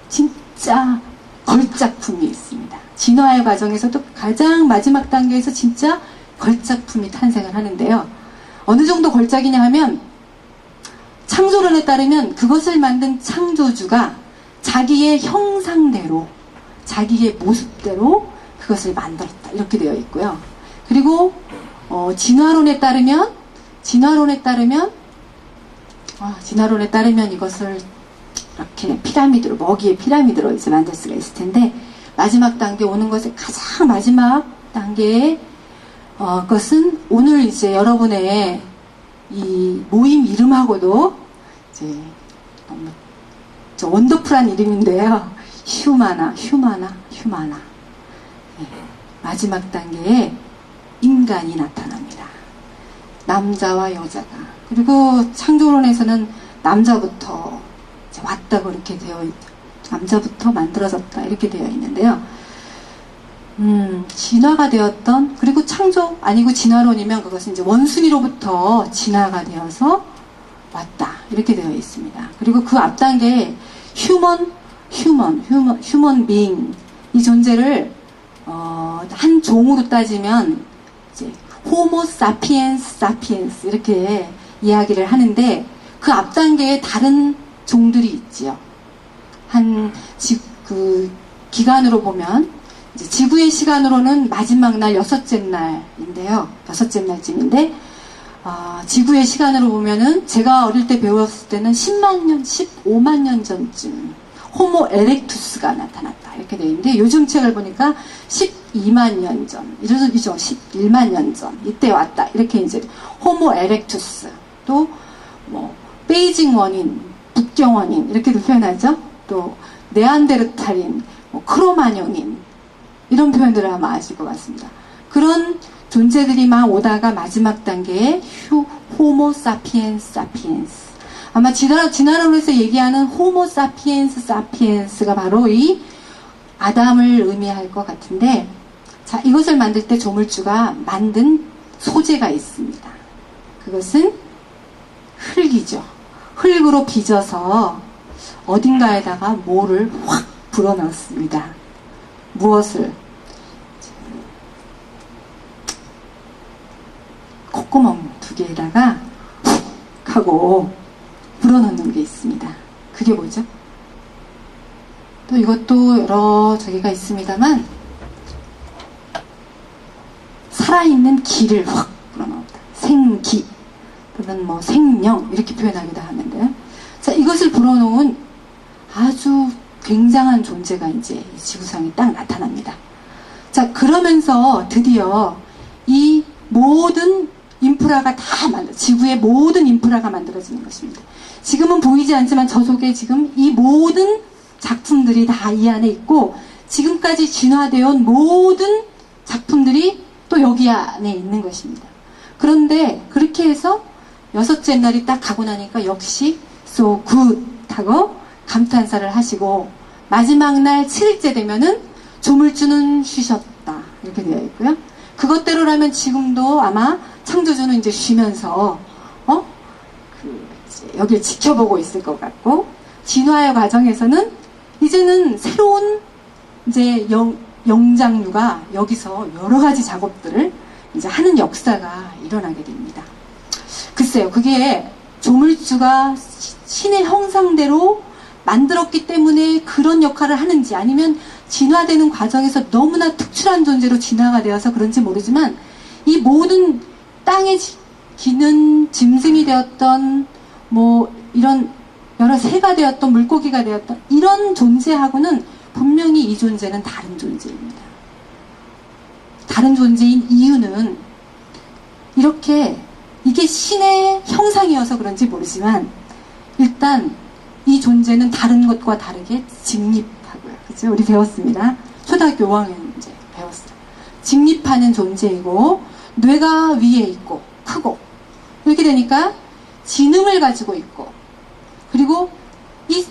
진짜 걸작품이 있습니다. 진화의 과정에서도 가장 마지막 단계에서 진짜 걸작품이 탄생을 하는데요. 어느 정도 걸작이냐 하면, 창조론에 따르면 그것을 만든 창조주가 자기의 형상대로, 자기의 모습대로 그것을 만들었다 이렇게 되어 있고요. 그리고 진화론에 따르면 이것을 이렇게 피라미드로, 먹이의 피라미드로 이제 만들 수가 있을 텐데, 마지막 단계 오는 것의 가장 마지막 단계의 것은 오늘 이제 여러분의 이 모임 이름하고도 이제 너무 원더풀한 이름인데요. 휴마나. 예, 마지막 단계에 인간이 나타납니다. 남자와 여자가. 그리고 창조론에서는 남자부터 이제 왔다고 이렇게 되어 있죠. 남자부터 만들어졌다 이렇게 되어 있는데요. 진화가 되었던, 그리고 창조 아니고 진화론이면 그것은 이제 원숭이로부터 진화가 되어서 왔다 이렇게 되어 있습니다. 그리고 그 앞 단계에 휴먼 비잉, 이 존재를 한 종으로 따지면 이제 호모 사피엔스 이렇게 이야기를 하는데, 그 앞 단계에 다른 종들이 있지요. 그 기간으로 보면 이제 지구의 시간으로는 마지막 날 6째 날인데요. 6째 날쯤인데, 지구의 시간으로 보면은 제가 어릴 때 배웠을 때는 10만 년, 15만 년 전쯤 호모 에렉투스가 나타났다 이렇게 되어 있는데, 요즘 책을 보니까 12만 년 전, 이러죠. 11만 년 전 이때 왔다 이렇게 이제 호모 에렉투스, 또 뭐 베이징 원인, 북경 원인 이렇게도 표현하죠. 또 네안데르탈인, 뭐 크로마뇽인, 이런 표현들을 아마 아실 것 같습니다. 그런 존재들이 막 오다가 마지막 단계에 호모 사피엔스. 아마 진화론에서 얘기하는 호모 사피엔스가 바로 이 아담을 의미할 것 같은데, 자, 이것을 만들 때 조물주가 만든 소재가 있습니다. 그것은 흙이죠. 흙으로 빚어서 어딘가에다가 모를 확 불어넣습니다. 무엇을? 콧구멍 2개에다가 훅 하고 불어넣는 게 있습니다. 그게 뭐죠? 또 이것도 여러 저기가 있습니다만, 살아있는 기를 확 불어넣었다. 생기 또는 뭐 생명 이렇게 표현하기도 하는데요. 자, 이것을 불어넣은 아주 굉장한 존재가 이제 이 지구상에 딱 나타납니다. 자, 그러면서 드디어 이 모든 인프라가 지구의 모든 인프라가 만들어지는 것입니다. 지금은 보이지 않지만 저 속에 지금 이 모든 작품들이 다 이 안에 있고, 지금까지 진화되어 온 모든 작품들이 또 여기 안에 있는 것입니다. 그런데 그렇게 해서 6째 날이 딱 가고 나니까 역시 so good 하고 감탄사를 하시고, 마지막 날 7일째 되면은 조물주는 쉬셨다 이렇게 되어 있고요. 그것대로라면 지금도 아마 창조주는 이제 쉬면서 여기를 지켜보고 있을 것 같고, 진화의 과정에서는 이제는 새로운 이제 영장류가 여기서 여러 가지 작업들을 이제 하는 역사가 일어나게 됩니다. 글쎄요, 그게 조물주가 신의 형상대로 만들었기 때문에 그런 역할을 하는지, 아니면 진화되는 과정에서 너무나 특출한 존재로 진화가 되어서 그런지 모르지만, 이 모든 땅에 기는 짐승이 되었던 뭐 이런 여러 새가 되었던 물고기가 되었던 이런 존재하고는 분명히 이 존재는 다른 존재입니다. 다른 존재인 이유는 이게 신의 형상이어서 그런지 모르지만, 일단 이 존재는 다른 것과 다르게 직립하고요. 그죠? 우리 배웠습니다. 초등학교 5학년 이제 배웠어요. 직립하는 존재이고, 뇌가 위에 있고 크고, 이렇게 되니까 지능을 가지고 있고, 그리고 이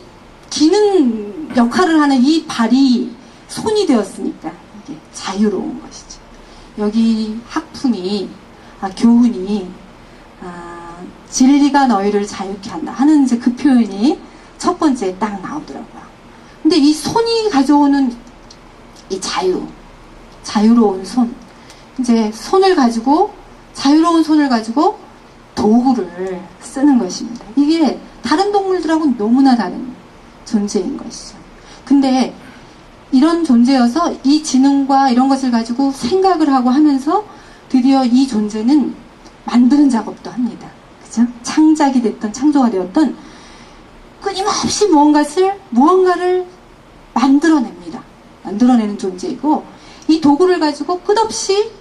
기능 역할을 하는 이 발이 손이 되었으니까 이게 자유로운 것이죠. 여기 학풍이 교훈이 진리가 너희를 자유케 한다 하는 이제 그 표현이 첫 번째에 딱 나오더라고요. 근데 이 손이 가져오는 이 자유로운 손, 이제 자유로운 손을 가지고 도구를 쓰는 것입니다. 이게 다른 동물들하고는 너무나 다른 존재인 것이죠. 근데 이런 존재여서 이 지능과 이런 것을 가지고 생각을 하고 하면서 드디어 이 존재는 만드는 작업도 합니다. 그죠? 창작이 됐던, 창조가 되었던 끊임없이 무언가를 만들어냅니다. 만들어내는 존재이고, 이 도구를 가지고 끝없이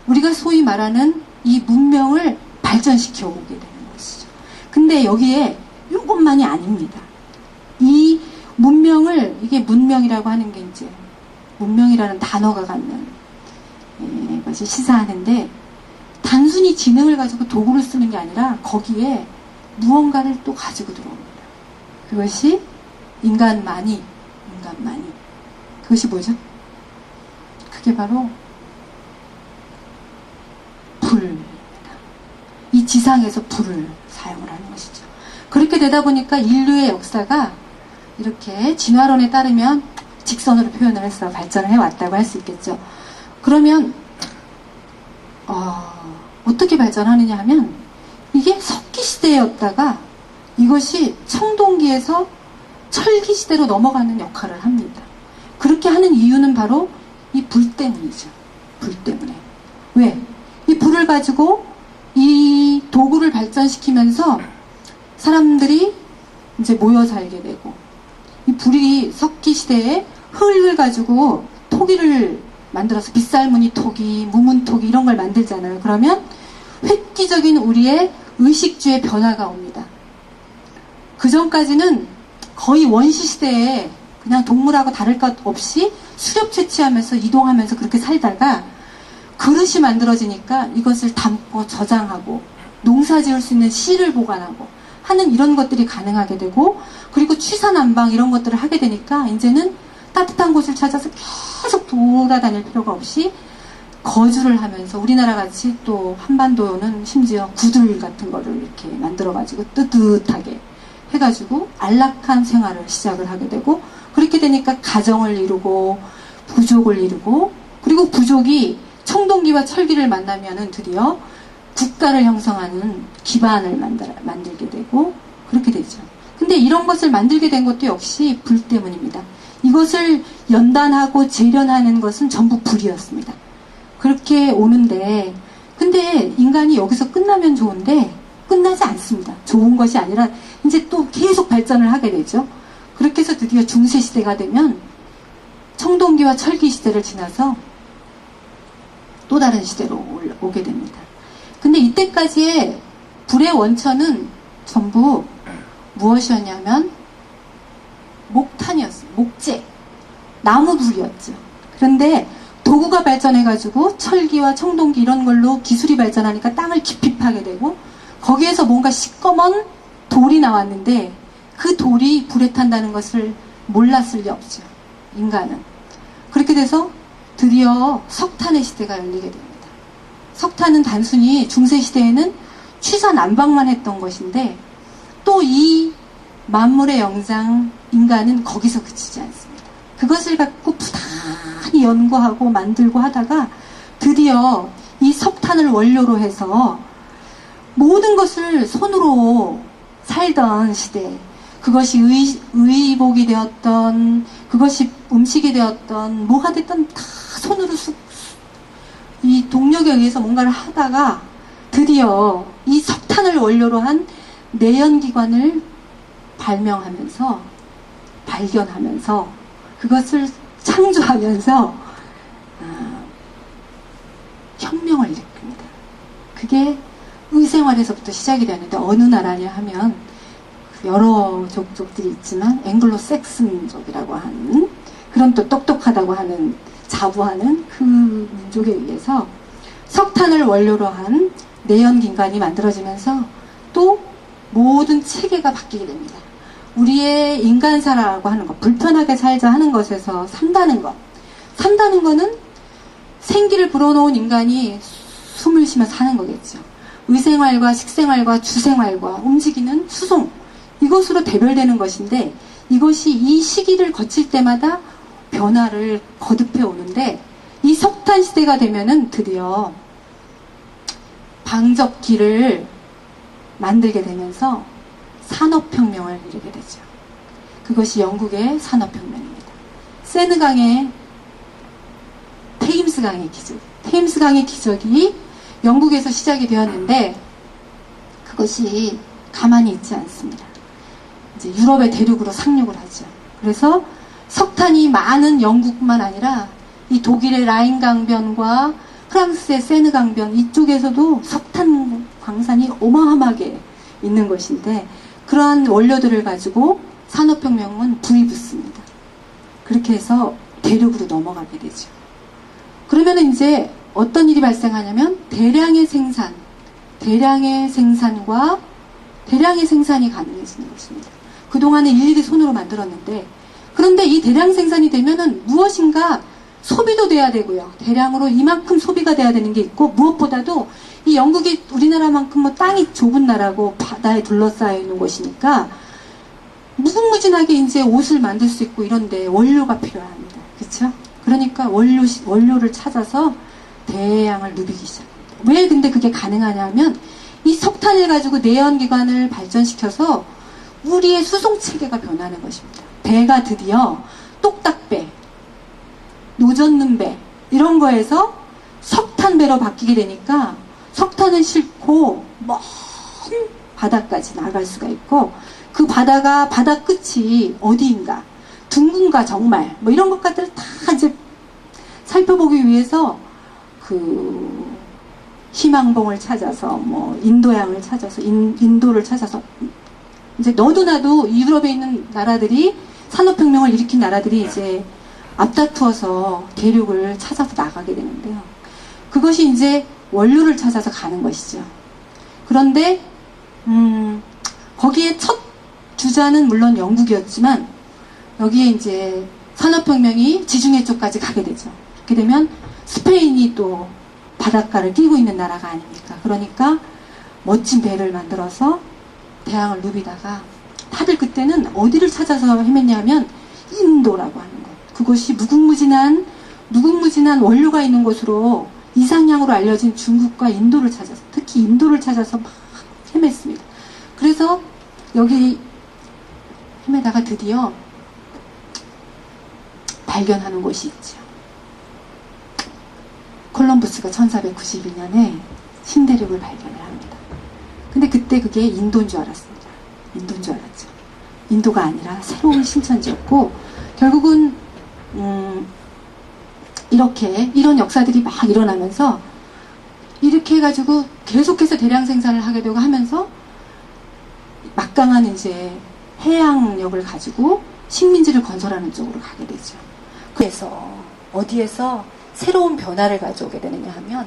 우리가 소위 말하는 이 문명을 발전시켜 오게 되는 것이죠. 근데 여기에 이것만이 아닙니다. 이 이게 문명이라고 하는 게 이제, 문명이라는 단어가 갖는 것이 시사하는데, 단순히 지능을 가지고 도구를 쓰는 게 아니라 거기에 무언가를 또 가지고 들어옵니다. 그것이 인간만이. 그것이 뭐죠? 그게 바로 불입니다. 이 지상에서 불을 사용을 하는 것이죠. 그렇게 되다 보니까 인류의 역사가 이렇게 진화론에 따르면 직선으로 표현을 해서 발전을 해왔다고 할 수 있겠죠. 그러면 어떻게 발전하느냐 하면, 이게 석기 시대였다가 이것이 청동기에서 철기 시대로 넘어가는 역할을 합니다. 그렇게 하는 이유는 바로 이 불 때문이죠. 불 때문에. 왜? 이 불을 가지고 이 도구를 발전시키면서 사람들이 이제 모여 살게 되고, 이 불이 석기 시대에 흙을 가지고 토기를 만들어서 빗살무늬 토기, 무문토기 이런 걸 만들잖아요. 그러면 획기적인 우리의 의식주의 변화가 옵니다. 그 전까지는 거의 원시 시대에 그냥 동물하고 다를 것 없이 수렵 채취하면서 이동하면서 그렇게 살다가 그릇이 만들어지니까 이것을 담고 저장하고 농사 지을 수 있는 씨를 보관하고 하는 이런 것들이 가능하게 되고, 그리고 취사난방 이런 것들을 하게 되니까 이제는 따뜻한 곳을 찾아서 계속 돌아다닐 필요가 없이 거주를 하면서, 우리나라 같이 또 한반도는 심지어 구들 같은 거를 이렇게 만들어가지고 뜨뜻하게 해가지고 안락한 생활을 시작을 하게 되고, 그렇게 되니까 가정을 이루고 부족을 이루고, 그리고 부족이 청동기와 철기를 만나면은 드디어 국가를 형성하는 기반을 만들게 되고 그렇게 되죠. 근데 이런 것을 만들게 된 것도 역시 불 때문입니다. 이것을 연단하고 재련하는 것은 전부 불이었습니다. 그렇게 오는데, 근데 인간이 여기서 끝나면 좋은데 끝나지 않습니다. 좋은 것이 아니라 이제 또 계속 발전을 하게 되죠. 그렇게 해서 드디어 중세시대가 되면 청동기와 철기 시대를 지나서 또 다른 시대로 오게 됩니다. 근데 이때까지의 불의 원천은 전부 무엇이었냐면 목탄이었어요. 목재, 나무불이었죠. 그런데 도구가 발전해가지고 철기와 청동기 이런 걸로 기술이 발전하니까 땅을 깊이 파게 되고, 거기에서 뭔가 시꺼먼 돌이 나왔는데 그 돌이 불에 탄다는 것을 몰랐을 리 없죠. 인간은. 그렇게 돼서 드디어 석탄의 시대가 열리게 됩니다. 석탄은 단순히 중세시대에는 취사 난방만 했던 것인데, 또 이 만물의 영장 인간은 거기서 그치지 않습니다. 그것을 갖고 부단히 연구하고 만들고 하다가 드디어 이 석탄을 원료로 해서 모든 것을 손으로 살던 시대, 그것이 의복이 되었던, 그것이 음식이 되었던, 뭐가 됐던 다 손으로 이 동력에 의해서 뭔가를 하다가 드디어 이 석탄을 원료로 한 내연기관을 발견하면서 그것을 창조하면서 혁명을 일으킵니다. 그게 의생활에서부터 시작이 되는데, 어느 나라냐 하면 여러 족들이 있지만 앵글로색슨족이라고 하는, 그런 또 똑똑하다고 하는, 자부하는 그 민족에 의해서 석탄을 원료로 한 내연기관이 만들어지면서 또 모든 체계가 바뀌게 됩니다. 우리의 인간사라고 하는 것, 불편하게 살자 하는 것에서 산다는 거는 생기를 불어넣은 인간이 숨을 쉬며 사는 거겠죠. 의생활과 식생활과 주생활과 움직이는 수송, 이것으로 대별되는 것인데, 이것이 이 시기를 거칠 때마다 변화를 거듭해 오는데, 이 석탄 시대가 되면은 드디어 방접기를 만들게 되면서 산업혁명을 이루게 되죠. 그것이 영국의 산업혁명입니다. 세느강의 테임스강의 기적이 영국에서 시작이 되었는데, 그것이 가만히 있지 않습니다. 이제 유럽의 대륙으로 상륙을 하죠. 그래서 석탄이 많은 영국뿐만 아니라 이 독일의 라인 강변과 프랑스의 세느 강변 이쪽에서도 석탄 광산이 어마어마하게 있는 것인데, 그러한 원료들을 가지고 산업혁명은 불이 붙습니다. 그렇게 해서 대륙으로 넘어가게 되죠. 그러면 이제 어떤 일이 발생하냐면 대량의 생산이 가능해지는 것입니다. 그동안에 일일이 손으로 만들었는데, 그런데 이 대량 생산이 되면은 무엇인가 소비도 돼야 되고요. 대량으로 이만큼 소비가 돼야 되는 게 있고, 무엇보다도 이 영국이 우리나라만큼 뭐 땅이 좁은 나라고 바다에 둘러싸여 있는 곳이니까 무궁무진하게 이제 옷을 만들 수 있고 이런데 원료가 필요합니다. 그렇죠? 그러니까 원료를 찾아서 대양을 누비기 시작합니다. 왜 근데 그게 가능하냐면 이 석탄을 가지고 내연기관을 발전시켜서 우리의 수송체계가 변하는 것입니다. 배가 드디어 똑딱배, 노젓는 배 이런 거에서 석탄배로 바뀌게 되니까 석탄은 싣고 먼 바다까지 나갈 수가 있고, 그 바다 끝이 어디인가, 둥근가 정말 뭐 이런 것들을 다 이제 살펴보기 위해서 그 희망봉을 찾아서 뭐 인도양을 찾아서 인도를 찾아서 이제 너도 나도 유럽에 있는 나라들이 산업혁명을 일으킨 나라들이 이제 앞다투어서 대륙을 찾아서 나가게 되는데요. 그것이 이제 원료를 찾아서 가는 것이죠. 그런데 거기에 첫 주자는 물론 영국이었지만 여기에 이제 산업혁명이 지중해 쪽까지 가게 되죠. 그렇게 되면 스페인이 또 바닷가를 끼고 있는 나라가 아닙니까? 그러니까 멋진 배를 만들어서 대양을 누비다가 다들 그때는 어디를 찾아서 헤맸냐면 인도라고 하는 것. 그곳이 무궁무진한 원료가 있는 곳으로 이상향으로 알려진 중국과 인도를 찾아서, 특히 인도를 찾아서 막 헤맸습니다. 그래서 여기 헤매다가 드디어 발견하는 곳이 있죠. 콜럼부스가 1492년에 신대륙을 발견을 합니다. 근데 그때 그게 인도인 줄 알았습니다. 인도인 줄 알았죠. 인도가 아니라 새로운 신천지였고, 결국은 이런 역사들이 막 일어나면서 이렇게 해가지고 계속해서 대량 생산을 하게 되고 하면서 막강한 이제 해양력을 가지고 식민지를 건설하는 쪽으로 가게 되죠. 그래서 어디에서 새로운 변화를 가져오게 되느냐 하면,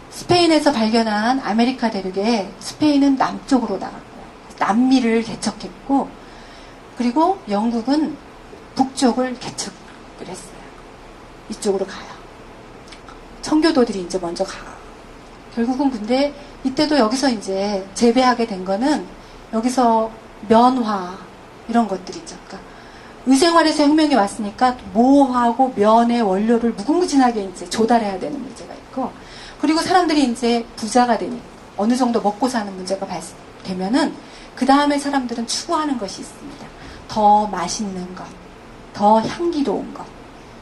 스페인에서 발견한 아메리카 대륙에 스페인은 남쪽으로 나갔고요. 남미를 개척했고, 그리고 영국은 북쪽을 개척을 했어요. 이쪽으로 가요. 청교도들이 이제 먼저 가요. 결국은 근데 이때도 여기서 이제 재배하게 된 거는 여기서 면화 이런 것들이 있죠. 그러니까 의생활에서 혁명이 왔으니까 모하고 면의 원료를 무궁무진하게 이제 조달해야 되는 문제가 있고, 그리고 사람들이 이제 부자가 되니 어느 정도 먹고 사는 문제가 발생되면은 그 다음에 사람들은 추구하는 것이 있습니다. 더 맛있는 것, 더 향기로운 것,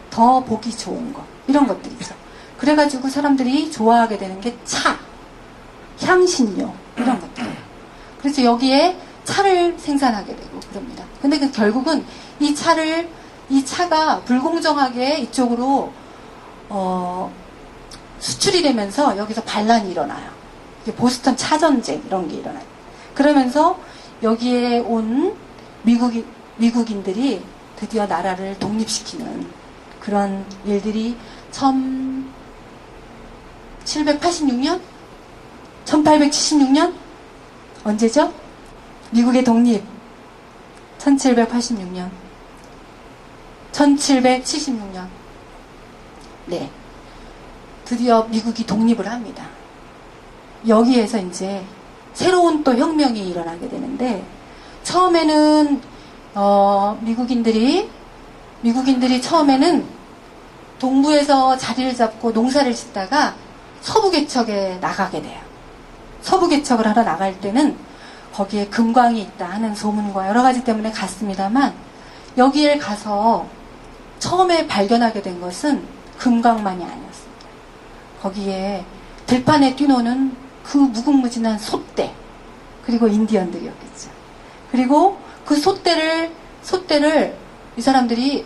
더 보기 좋은 것, 이런 것들이죠. 그래가지고 사람들이 좋아하게 되는 게 차, 향신료 이런 것들. 그래서 여기에 차를 생산하게 되고 그럽니다. 근데 결국은 이 차가 불공정하게 이쪽으로 수출이 되면서 여기서 반란이 일어나요. 보스턴 차전쟁 이런 게 일어나요. 그러면서 여기에 온 미국인들이 드디어 나라를 독립시키는 그런 일들이 1786년? 1876년? 언제죠? 미국의 독립. 1786년. 1776년. 네. 드디어 미국이 독립을 합니다. 여기에서 이제 새로운 또 혁명이 일어나게 되는데, 처음에는 미국인들이 처음에는 동부에서 자리를 잡고 농사를 짓다가 서부 개척에 나가게 돼요. 서부 개척을 하러 나갈 때는 거기에 금광이 있다 하는 소문과 여러 가지 때문에 갔습니다만, 여기에 가서 처음에 발견하게 된 것은 금광만이 아니었습니다. 거기에 들판에 뛰노는 그 무궁무진한 솥대, 그리고 인디언들이었겠죠. 그리고 그 솥대를 이 사람들이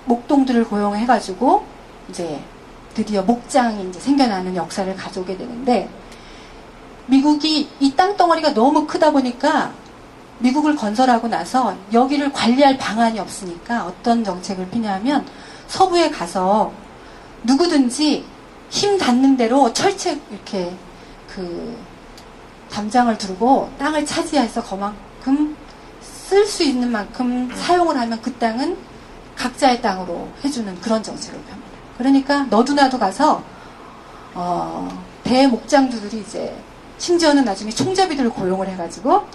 목동들을 고용해가지고 이제 드디어 목장이 이제 생겨나는 역사를 가져오게 되는데, 미국이 이 땅덩어리가 너무 크다 보니까 미국을 건설하고 나서 여기를 관리할 방안이 없으니까 어떤 정책을 피냐면 서부에 가서 누구든지 힘 닿는 대로 철책 이렇게 그 담장을 두르고 땅을 차지해서 그만큼 쓸 수 있는 만큼 사용을 하면 그 땅은 각자의 땅으로 해주는 그런 정책을 펴니다. 그러니까 너도나도 가서 대목장주들이 이제 심지어는 나중에 총잡이들을 고용을 해가지고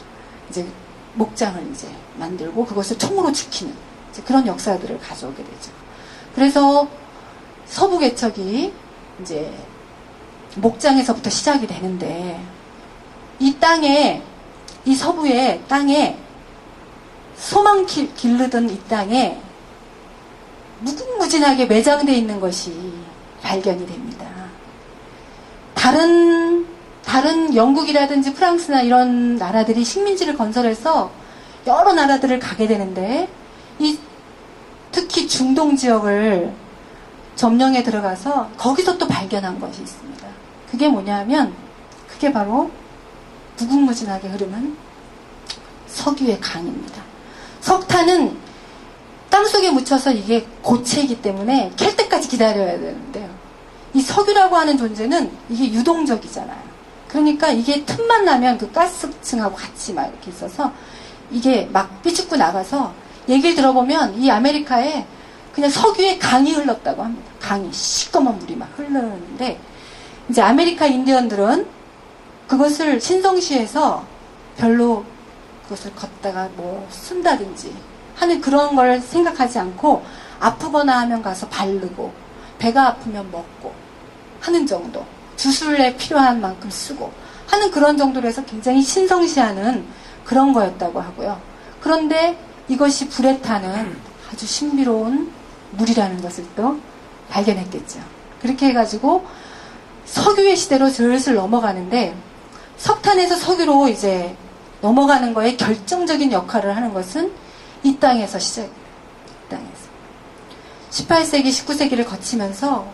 이제 목장을 이제 만들고 그것을 총으로 지키는 이제 그런 역사들을 가져오게 되죠. 그래서 서부 개척이 이제 목장에서부터 시작이 되는데 이 땅에 이 서부의 땅에 소망 기르던 이 땅에 무궁무진하게 매장되어 있는 것이 발견이 됩니다. 다른 영국이라든지 프랑스나 이런 나라들이 식민지를 건설해서 여러 나라들을 가게 되는데 특히 중동 지역을 점령에 들어가서 거기서 또 발견한 것이 있습니다. 그게 뭐냐면 그게 바로 무궁무진하게 흐르는 석유의 강입니다. 석탄은 땅속에 묻혀서 이게 고체이기 때문에 캘 때까지 기다려야 되는데요. 이 석유라고 하는 존재는 이게 유동적이잖아요. 그러니까 이게 틈만 나면 그 가스층하고 같이 막 이렇게 있어서 이게 막 삐죽고 나가서 얘기를 들어보면 이 아메리카에 그냥 석유의 강이 흘렀다고 합니다. 강이 시꺼먼 물이 막 흐르는데 이제 아메리카 인디언들은 그것을 신성시해서 별로 그것을 걷다가 뭐 쓴다든지 하는 그런 걸 생각하지 않고 아프거나 하면 가서 바르고 배가 아프면 먹고 하는 정도, 주술에 필요한 만큼 쓰고 하는 그런 정도로 해서 굉장히 신성시하는 그런 거였다고 하고요. 그런데 이것이 불에 타는 아주 신비로운 물이라는 것을 또 발견했겠죠. 그렇게 해가지고 석유의 시대로 슬슬 넘어가는데 석탄에서 석유로 이제 넘어가는 거에 결정적인 역할을 하는 것은 이 땅에서 시작입니다. 이 땅에서. 18세기, 19세기를 거치면서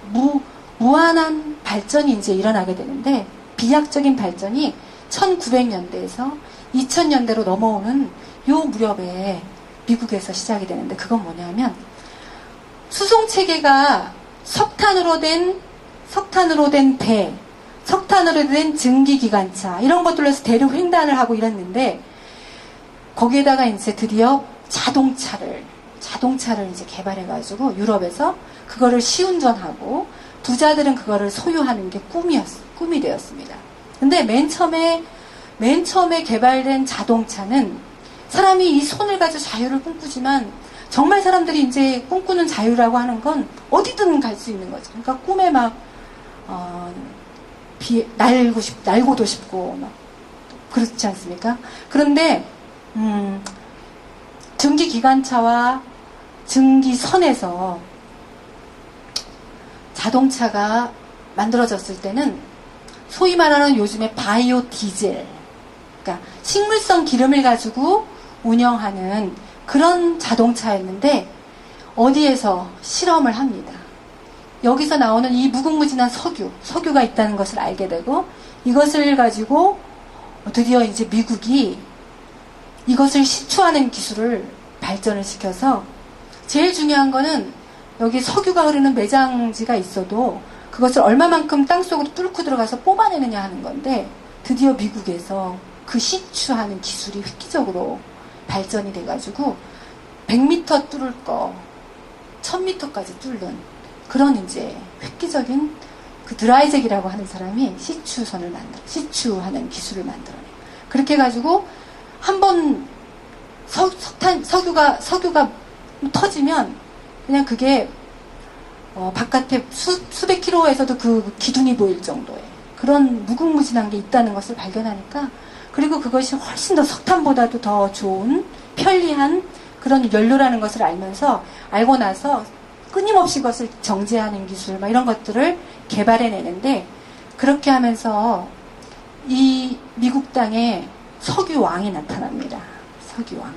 무한한 발전이 이제 일어나게 되는데 비약적인 발전이 1900년대에서 2000년대로 넘어오는 요 무렵에 미국에서 시작이 되는데 그건 뭐냐면 수송체계가 석탄으로 된 배, 석탄으로 된 증기기관차 이런 것들로 해서 대륙 횡단을 하고 이랬는데 거기에다가 이제 드디어 자동차를 이제 개발해가지고 유럽에서 그거를 시운전하고 부자들은 그거를 소유하는 게 꿈이 되었습니다. 근데 맨 처음에 개발된 자동차는 사람이 이 손을 가지고 자유를 꿈꾸지만 정말 사람들이 이제 꿈꾸는 자유라고 하는 건 어디든 갈 수 있는 거죠. 그러니까 꿈에 막 날고도 싶고 막 그렇지 않습니까? 그런데 증기기관차와 증기선에서 자동차가 만들어졌을 때는 소위 말하는 요즘에 바이오 디젤, 그러니까 식물성 기름을 가지고 운영하는 그런 자동차였는데 어디에서 실험을 합니다. 여기서 나오는 이 무궁무진한 석유가 있다는 것을 알게 되고 이것을 가지고 드디어 이제 미국이 이것을 시추하는 기술을 발전을 시켜서 제일 중요한 거는 여기 석유가 흐르는 매장지가 있어도 그것을 얼마만큼 땅속으로 뚫고 들어가서 뽑아내느냐 하는 건데 드디어 미국에서 그 시추하는 기술이 획기적으로 발전이 돼가지고 100m 뚫을 거 1000m까지 뚫는 그런 이제 획기적인 그 드라이잭이라고 하는 사람이 시추하는 기술을 만들어내요. 그렇게 해가지고 한번 석유가 터지면 그냥 그게 바깥에 수백 킬로에서도 그 기둥이 보일 정도의 그런 무궁무진한 게 있다는 것을 발견하니까 그리고 그것이 훨씬 더 석탄보다도 더 좋은 편리한 그런 연료라는 것을 알고 나서 끊임없이 그것을 정제하는 기술 이런 것들을 개발해내는데 그렇게 하면서 이 미국 땅에 석유왕이 나타납니다. 석유왕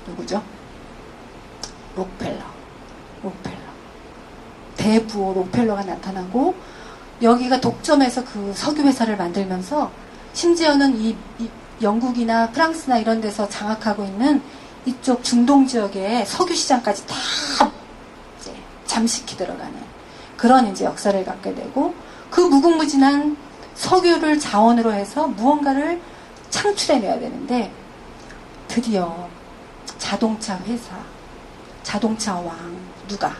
누구죠? 록펠러 대부호 록펠러가 나타나고 여기가 독점해서 그 석유 회사를 만들면서 심지어는 이 영국이나 프랑스나 이런 데서 장악하고 있는 이쪽 중동 지역의 석유 시장까지 다 이제 잠식히 들어가는 그런 이제 역사를 갖게 되고, 그 무궁무진한 석유를 자원으로 해서 무언가를 창출해내야 되는데, 드디어 자동차 회사, 자동차 왕, 누가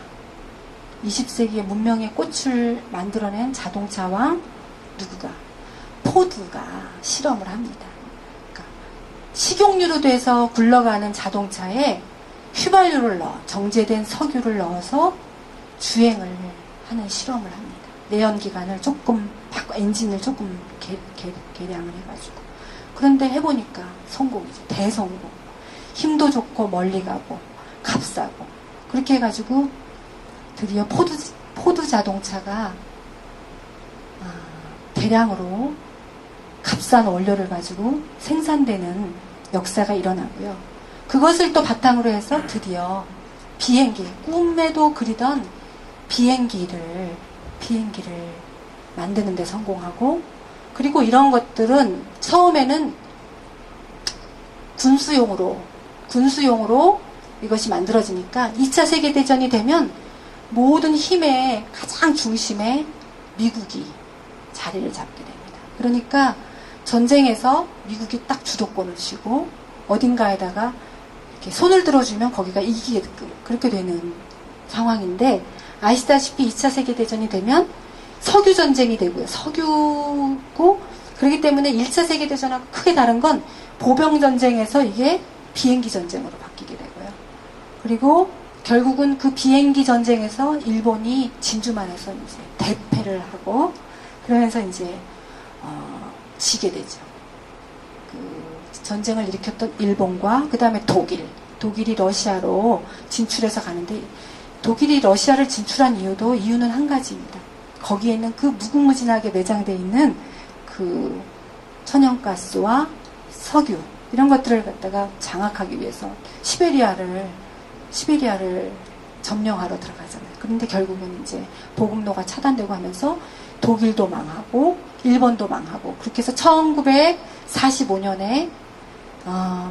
20세기의 문명의 꽃을 만들어낸 자동차 왕 누구가? 포드가 실험을 합니다. 그러니까 식용유로 돼서 굴러가는 자동차에 휘발유를 넣어, 정제된 석유를 넣어서 주행을 하는 실험을 합니다. 내연기관을 조금 바꿔, 엔진을 조금 개량을 해가지고. 그런데 해보니까 성공이죠. 대성공. 힘도 좋고 멀리 가고 값싸고. 그렇게 해가지고 드디어 포드 자동차가 대량으로 값싼 원료를 가지고 생산되는 역사가 일어나고요. 그것을 또 바탕으로 해서 드디어 비행기, 꿈에도 그리던 비행기를 만드는 데 성공하고, 그리고 이런 것들은 처음에는 군수용으로 이것이 만들어지니까 2차 세계대전이 되면 모든 힘의 가장 중심에 미국이 자리를 잡게 됩니다. 그러니까 전쟁에서 미국이 딱 주도권을 쥐고 어딘가에다가 이렇게 손을 들어주면 거기가 이기게끔 그렇게 되는 상황인데, 아시다시피 2차 세계대전이 되면 석유 전쟁이 되고요. 석유고, 그렇기 때문에 1차 세계대전하고 크게 다른 건 보병 전쟁에서 이게 비행기 전쟁으로 바뀌게 되고요. 그리고 결국은 그 비행기 전쟁에서 일본이 진주만에서 이제 대패를 하고, 그러면서 이제 지게 되죠. 그 전쟁을 일으켰던 일본과 그 다음에 독일이 러시아로 진출해서 가는데, 독일이 러시아를 진출한 이유는 한 가지입니다. 거기에 있는 그 무궁무진하게 매장되어 있는 그 천연가스와 석유 이런 것들을 갖다가 장악하기 위해서 시베리아를 점령하러 들어가잖아요. 그런데 결국은 이제 보급로가 차단되고 하면서 독일도 망하고 일본도 망하고, 그렇게 해서 1945년에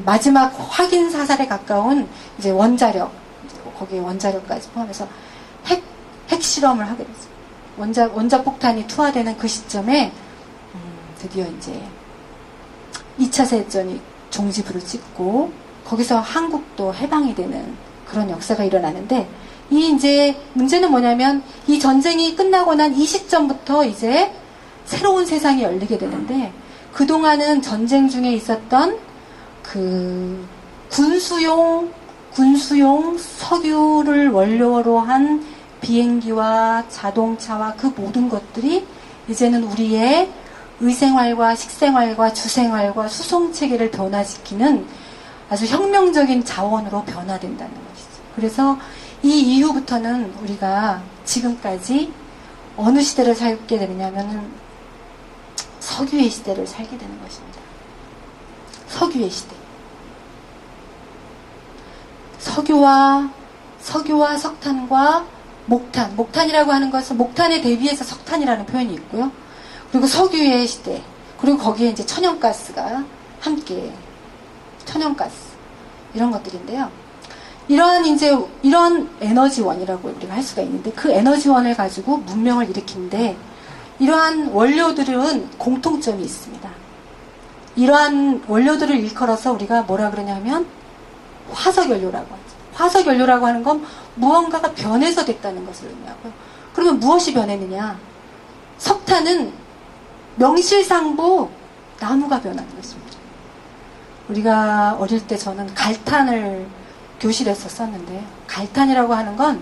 마지막 확인 사살에 가까운 이제 원자력, 거기에 원자력까지 포함해서 핵 실험을 하게 됐어요. 원자 폭탄이 투하되는 그 시점에 드디어 이제 2차 세전이 종지부를 찍고, 거기서 한국도 해방이 되는 그런 역사가 일어나는데, 이 이제 문제는 뭐냐면 이 전쟁이 끝나고 난 이 시점부터 이제 새로운 세상이 열리게 되는데, 그동안은 전쟁 중에 있었던 그 군수용 석유를 원료로 한 비행기와 자동차와 그 모든 것들이 이제는 우리의 의생활과 식생활과 주생활과 수송체계를 변화시키는 아주 혁명적인 자원으로 변화된다는 것이죠. 그래서 이 이후부터는 우리가 지금까지 어느 시대를 살게 되느냐면 석유의 시대를 살게 되는 것입니다. 석유의 시대. 석유와 석탄과 목탄이라고 하는 것은 목탄에 대비해서 석탄이라는 표현이 있고요. 그리고 석유의 시대, 그리고 거기에 이제 천연가스가 함께, 천연가스 이런 것들인데요. 이런 에너지원이라고 우리가 할 수가 있는데, 그 에너지원을 가지고 문명을 일으키는데, 이러한 원료들은 공통점이 있습니다. 이러한 원료들을 일컬어서 우리가 뭐라 그러냐면 화석연료라고 하죠. 화석연료라고 하는 건 무언가가 변해서 됐다는 것을 의미하고요. 그러면 무엇이 변했느냐? 석탄은 명실상부 나무가 변한 것입니다. 우리가 어릴 때 저는 갈탄을 교실에서 썼는데, 갈탄이라고 하는 건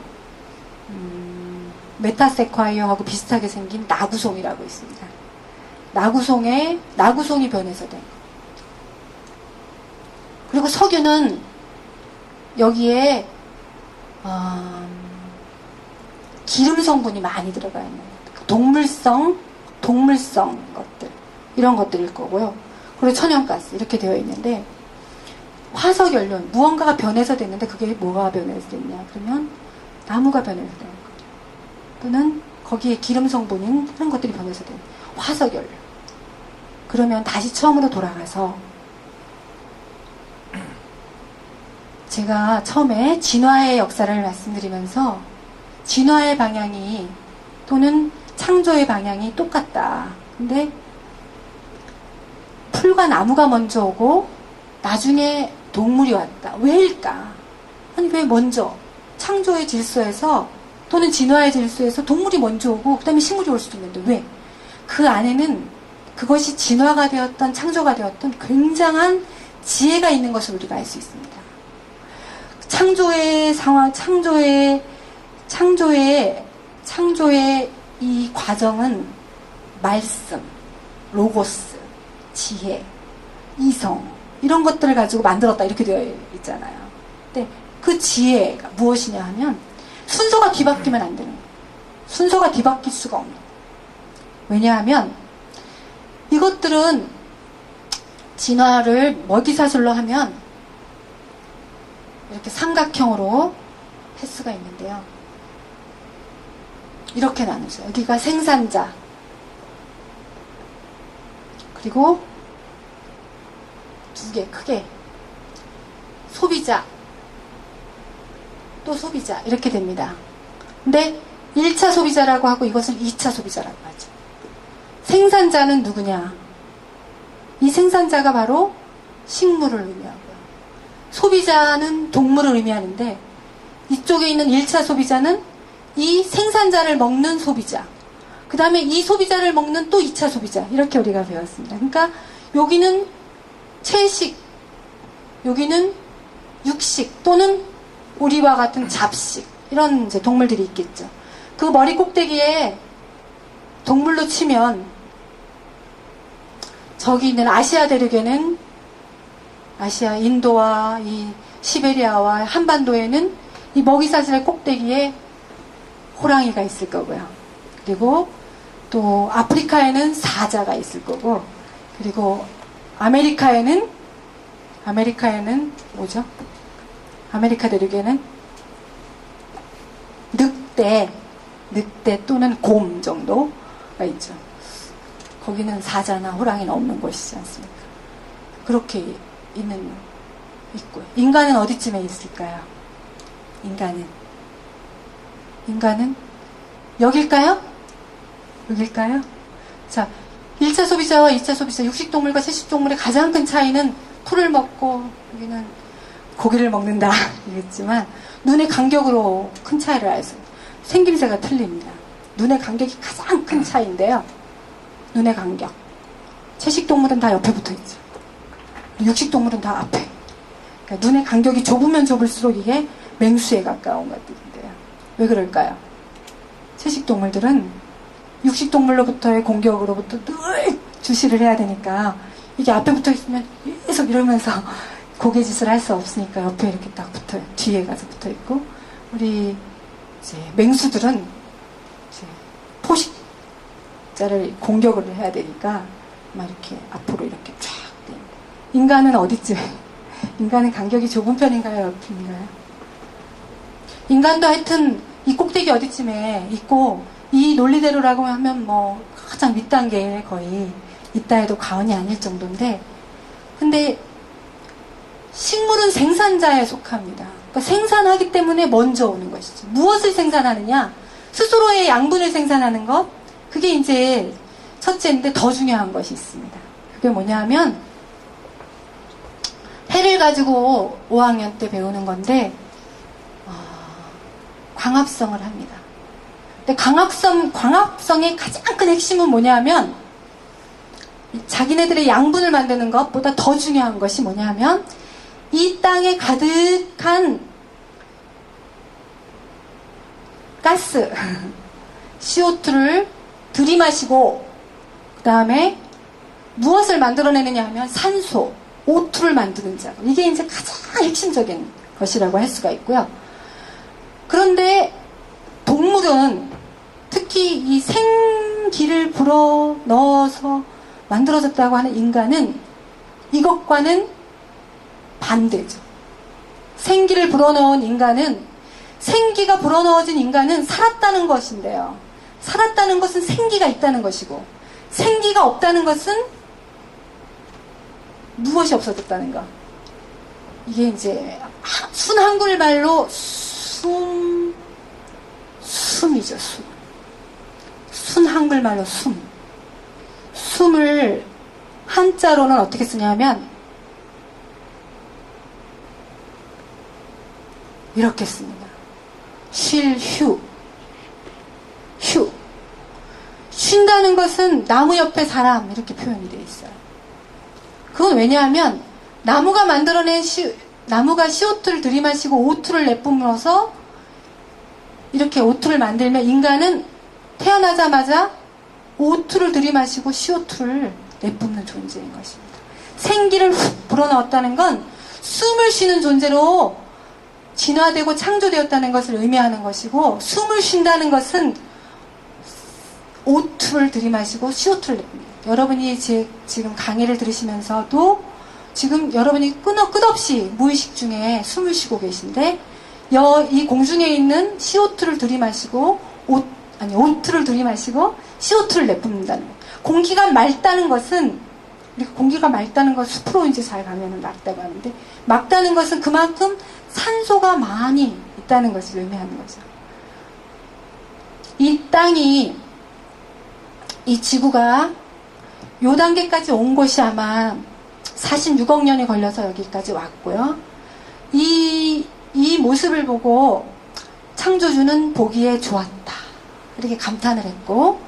메타세콰이어하고 비슷하게 생긴 나구송이라고 있습니다. 나구송이 변해서 된 거. 그리고 석유는 여기에 기름 성분이 많이 들어가 있는 동물성 것들, 이런 것들일 거고요. 그리고 천연가스 이렇게 되어 있는데, 화석연료, 무언가가 변해서 됐는데 그게 뭐가 변해서 됐냐? 그러면 나무가 변해서 된 거예요. 또는 거기에 기름 성분인 그런 것들이 변해서 된 화석연료. 그러면 다시 처음으로 돌아가서 제가 처음에 진화의 역사를 말씀드리면서 진화의 방향이 또는 창조의 방향이 똑같다. 근데 풀과 나무가 먼저 오고 나중에 동물이 왔다. 왜일까? 아니 왜 먼저 창조의 질서에서 또는 진화의 질서에서 동물이 먼저 오고 그 다음에 식물이 올 수도 있는데 왜? 그 안에는 그것이 진화가 되었던 창조가 되었던 굉장한 지혜가 있는 것을 우리가 알 수 있습니다. 창조의 상황, 창조의 이 과정은 말씀, 로고스, 지혜, 이성 이런 것들을 가지고 만들었다 이렇게 되어 있잖아요. 근데 그 지혜가 무엇이냐 하면 순서가 뒤바뀌면 안 되는 거예요. 순서가 뒤바뀔 수가 없는 거예요. 왜냐하면 이것들은 진화를 먹이사슬로 하면 이렇게 삼각형으로 횟수가 있는데요. 이렇게 나누죠. 여기가 생산자, 그리고 두 개 크게 소비자, 또 소비자 이렇게 됩니다. 근데 1차 소비자라고 하고 이것을 2차 소비자라고 하죠. 생산자는 누구냐? 이 생산자가 바로 식물을 의미하고요. 소비자는 동물을 의미하는데 이쪽에 있는 1차 소비자는 이 생산자를 먹는 소비자, 그 다음에 이 소비자를 먹는 또 2차 소비자 이렇게 우리가 배웠습니다. 그러니까 여기는 채식, 여기는 육식 또는 우리와 같은 잡식 이런 이제 동물들이 있겠죠. 그 머리 꼭대기에 동물로 치면 저기 있는 아시아 대륙에는 아시아, 인도와 이 시베리아와 한반도에는 이 먹이사슬의 꼭대기에 호랑이가 있을 거고요. 그리고 또 아프리카에는 사자가 있을 거고, 그리고 아메리카에는 뭐죠? 아메리카 대륙에는 늑대 또는 곰 정도가 있죠. 거기는 사자나 호랑이는 없는 곳이지 않습니까? 그렇게 있고요. 인간은 어디쯤에 있을까요? 인간은 여길까요? 여길까요? 자, 1차 소비자와 2차 소비자, 육식동물과 채식동물의 가장 큰 차이는 풀을 먹고 여기는 고기를 먹는다 이겠지만 눈의 간격으로 큰 차이를 알 수 있습니다. 생김새가 틀립니다. 눈의 간격이 가장 큰 차이인데요. 눈의 간격. 채식동물은 다 옆에 붙어있죠. 육식동물은 다 앞에. 그러니까 눈의 간격이 좁으면 좁을수록 이게 맹수에 가까운 것들인데요. 왜 그럴까요? 채식동물들은 육식동물로부터의 공격으로부터 늘 주시를 해야 되니까 이게 앞에 붙어 있으면 계속 이러면서 고개짓을 할 수 없으니까 옆에 이렇게 딱 붙어요. 뒤에 가서 붙어 있고, 우리 이제 맹수들은 이제 포식자를 공격을 해야 되니까 막 이렇게 앞으로 이렇게 쫙 됩니다. 인간은 어디쯤? 인간은 간격이 좁은 편인가요? 옆인가요? 인간도 하여튼 이 꼭대기 어디쯤에 있고, 이 논리대로라고 하면 뭐 가장 밑단계에 거의 있다 해도 과언이 아닐 정도인데, 근데 식물은 생산자에 속합니다. 그러니까 생산하기 때문에 먼저 오는 것이죠. 무엇을 생산하느냐? 스스로의 양분을 생산하는 것, 그게 이제 첫째인데 더 중요한 것이 있습니다. 그게 뭐냐 하면 해를 가지고 5학년 때 배우는 건데 광합성을 합니다. 근데 광합성의 가장 큰 핵심은 뭐냐 하면 자기네들의 양분을 만드는 것보다 더 중요한 것이 뭐냐 하면 이 땅에 가득한 가스 CO2를 들이마시고 그 다음에 무엇을 만들어내느냐 하면 산소, O2를 만드는 작업. 이게 이제 가장 핵심적인 것이라고 할 수가 있고요. 그런데 동물은 특히 이 생기를 불어 넣어서 만들어졌다고 하는 인간은 이것과는 반대죠. 생기를 불어넣은 인간은, 생기가 불어넣어진 인간은 살았다는 것인데요. 살았다는 것은 생기가 있다는 것이고, 생기가 없다는 것은 무엇이 없어졌다는 것? 이게 이제 순 한글말로 숨이죠, 숨. 순 한글말로 숨. 숨을 한자로는 어떻게 쓰냐면 이렇게 씁니다. 쉴, 휴. 쉰다는 것은 나무 옆에 사람 이렇게 표현이 되어 있어요. 그건 왜냐하면 나무가 만들어낸 나무가 CO2를 들이마시고 O2를 내뿜어서 이렇게 O2를 만들면 인간은 태어나자마자 O2를 들이마시고 CO2를 내뿜는 존재인 것입니다. 생기를 훅 불어넣었다는 건 숨을 쉬는 존재로 진화되고 창조되었다는 것을 의미하는 것이고, 숨을 쉰다는 것은 O2를 들이마시고 CO2를 냅니다. 여러분이 지금 강의를 들으시면서도 지금 여러분이 끝없이 무의식 중에 숨을 쉬고 계신데, 이 공중에 있는 CO2를 들이마시고 O2를 들이마시고 CO2를 내뿜는다는 거예요. 공기가 맑다는 것은, 우리가 공기가 맑다는 것 숲으로 이제 잘 가면은 맑다고 하는데, 맑다는 것은 그만큼 산소가 많이 있다는 것을 의미하는 거죠. 이 땅이, 이 지구가 요 단계까지 온 것이 아마 46억 년이 걸려서 여기까지 왔고요. 이 모습을 보고 창조주는 보기에 좋았다, 이렇게 감탄을 했고,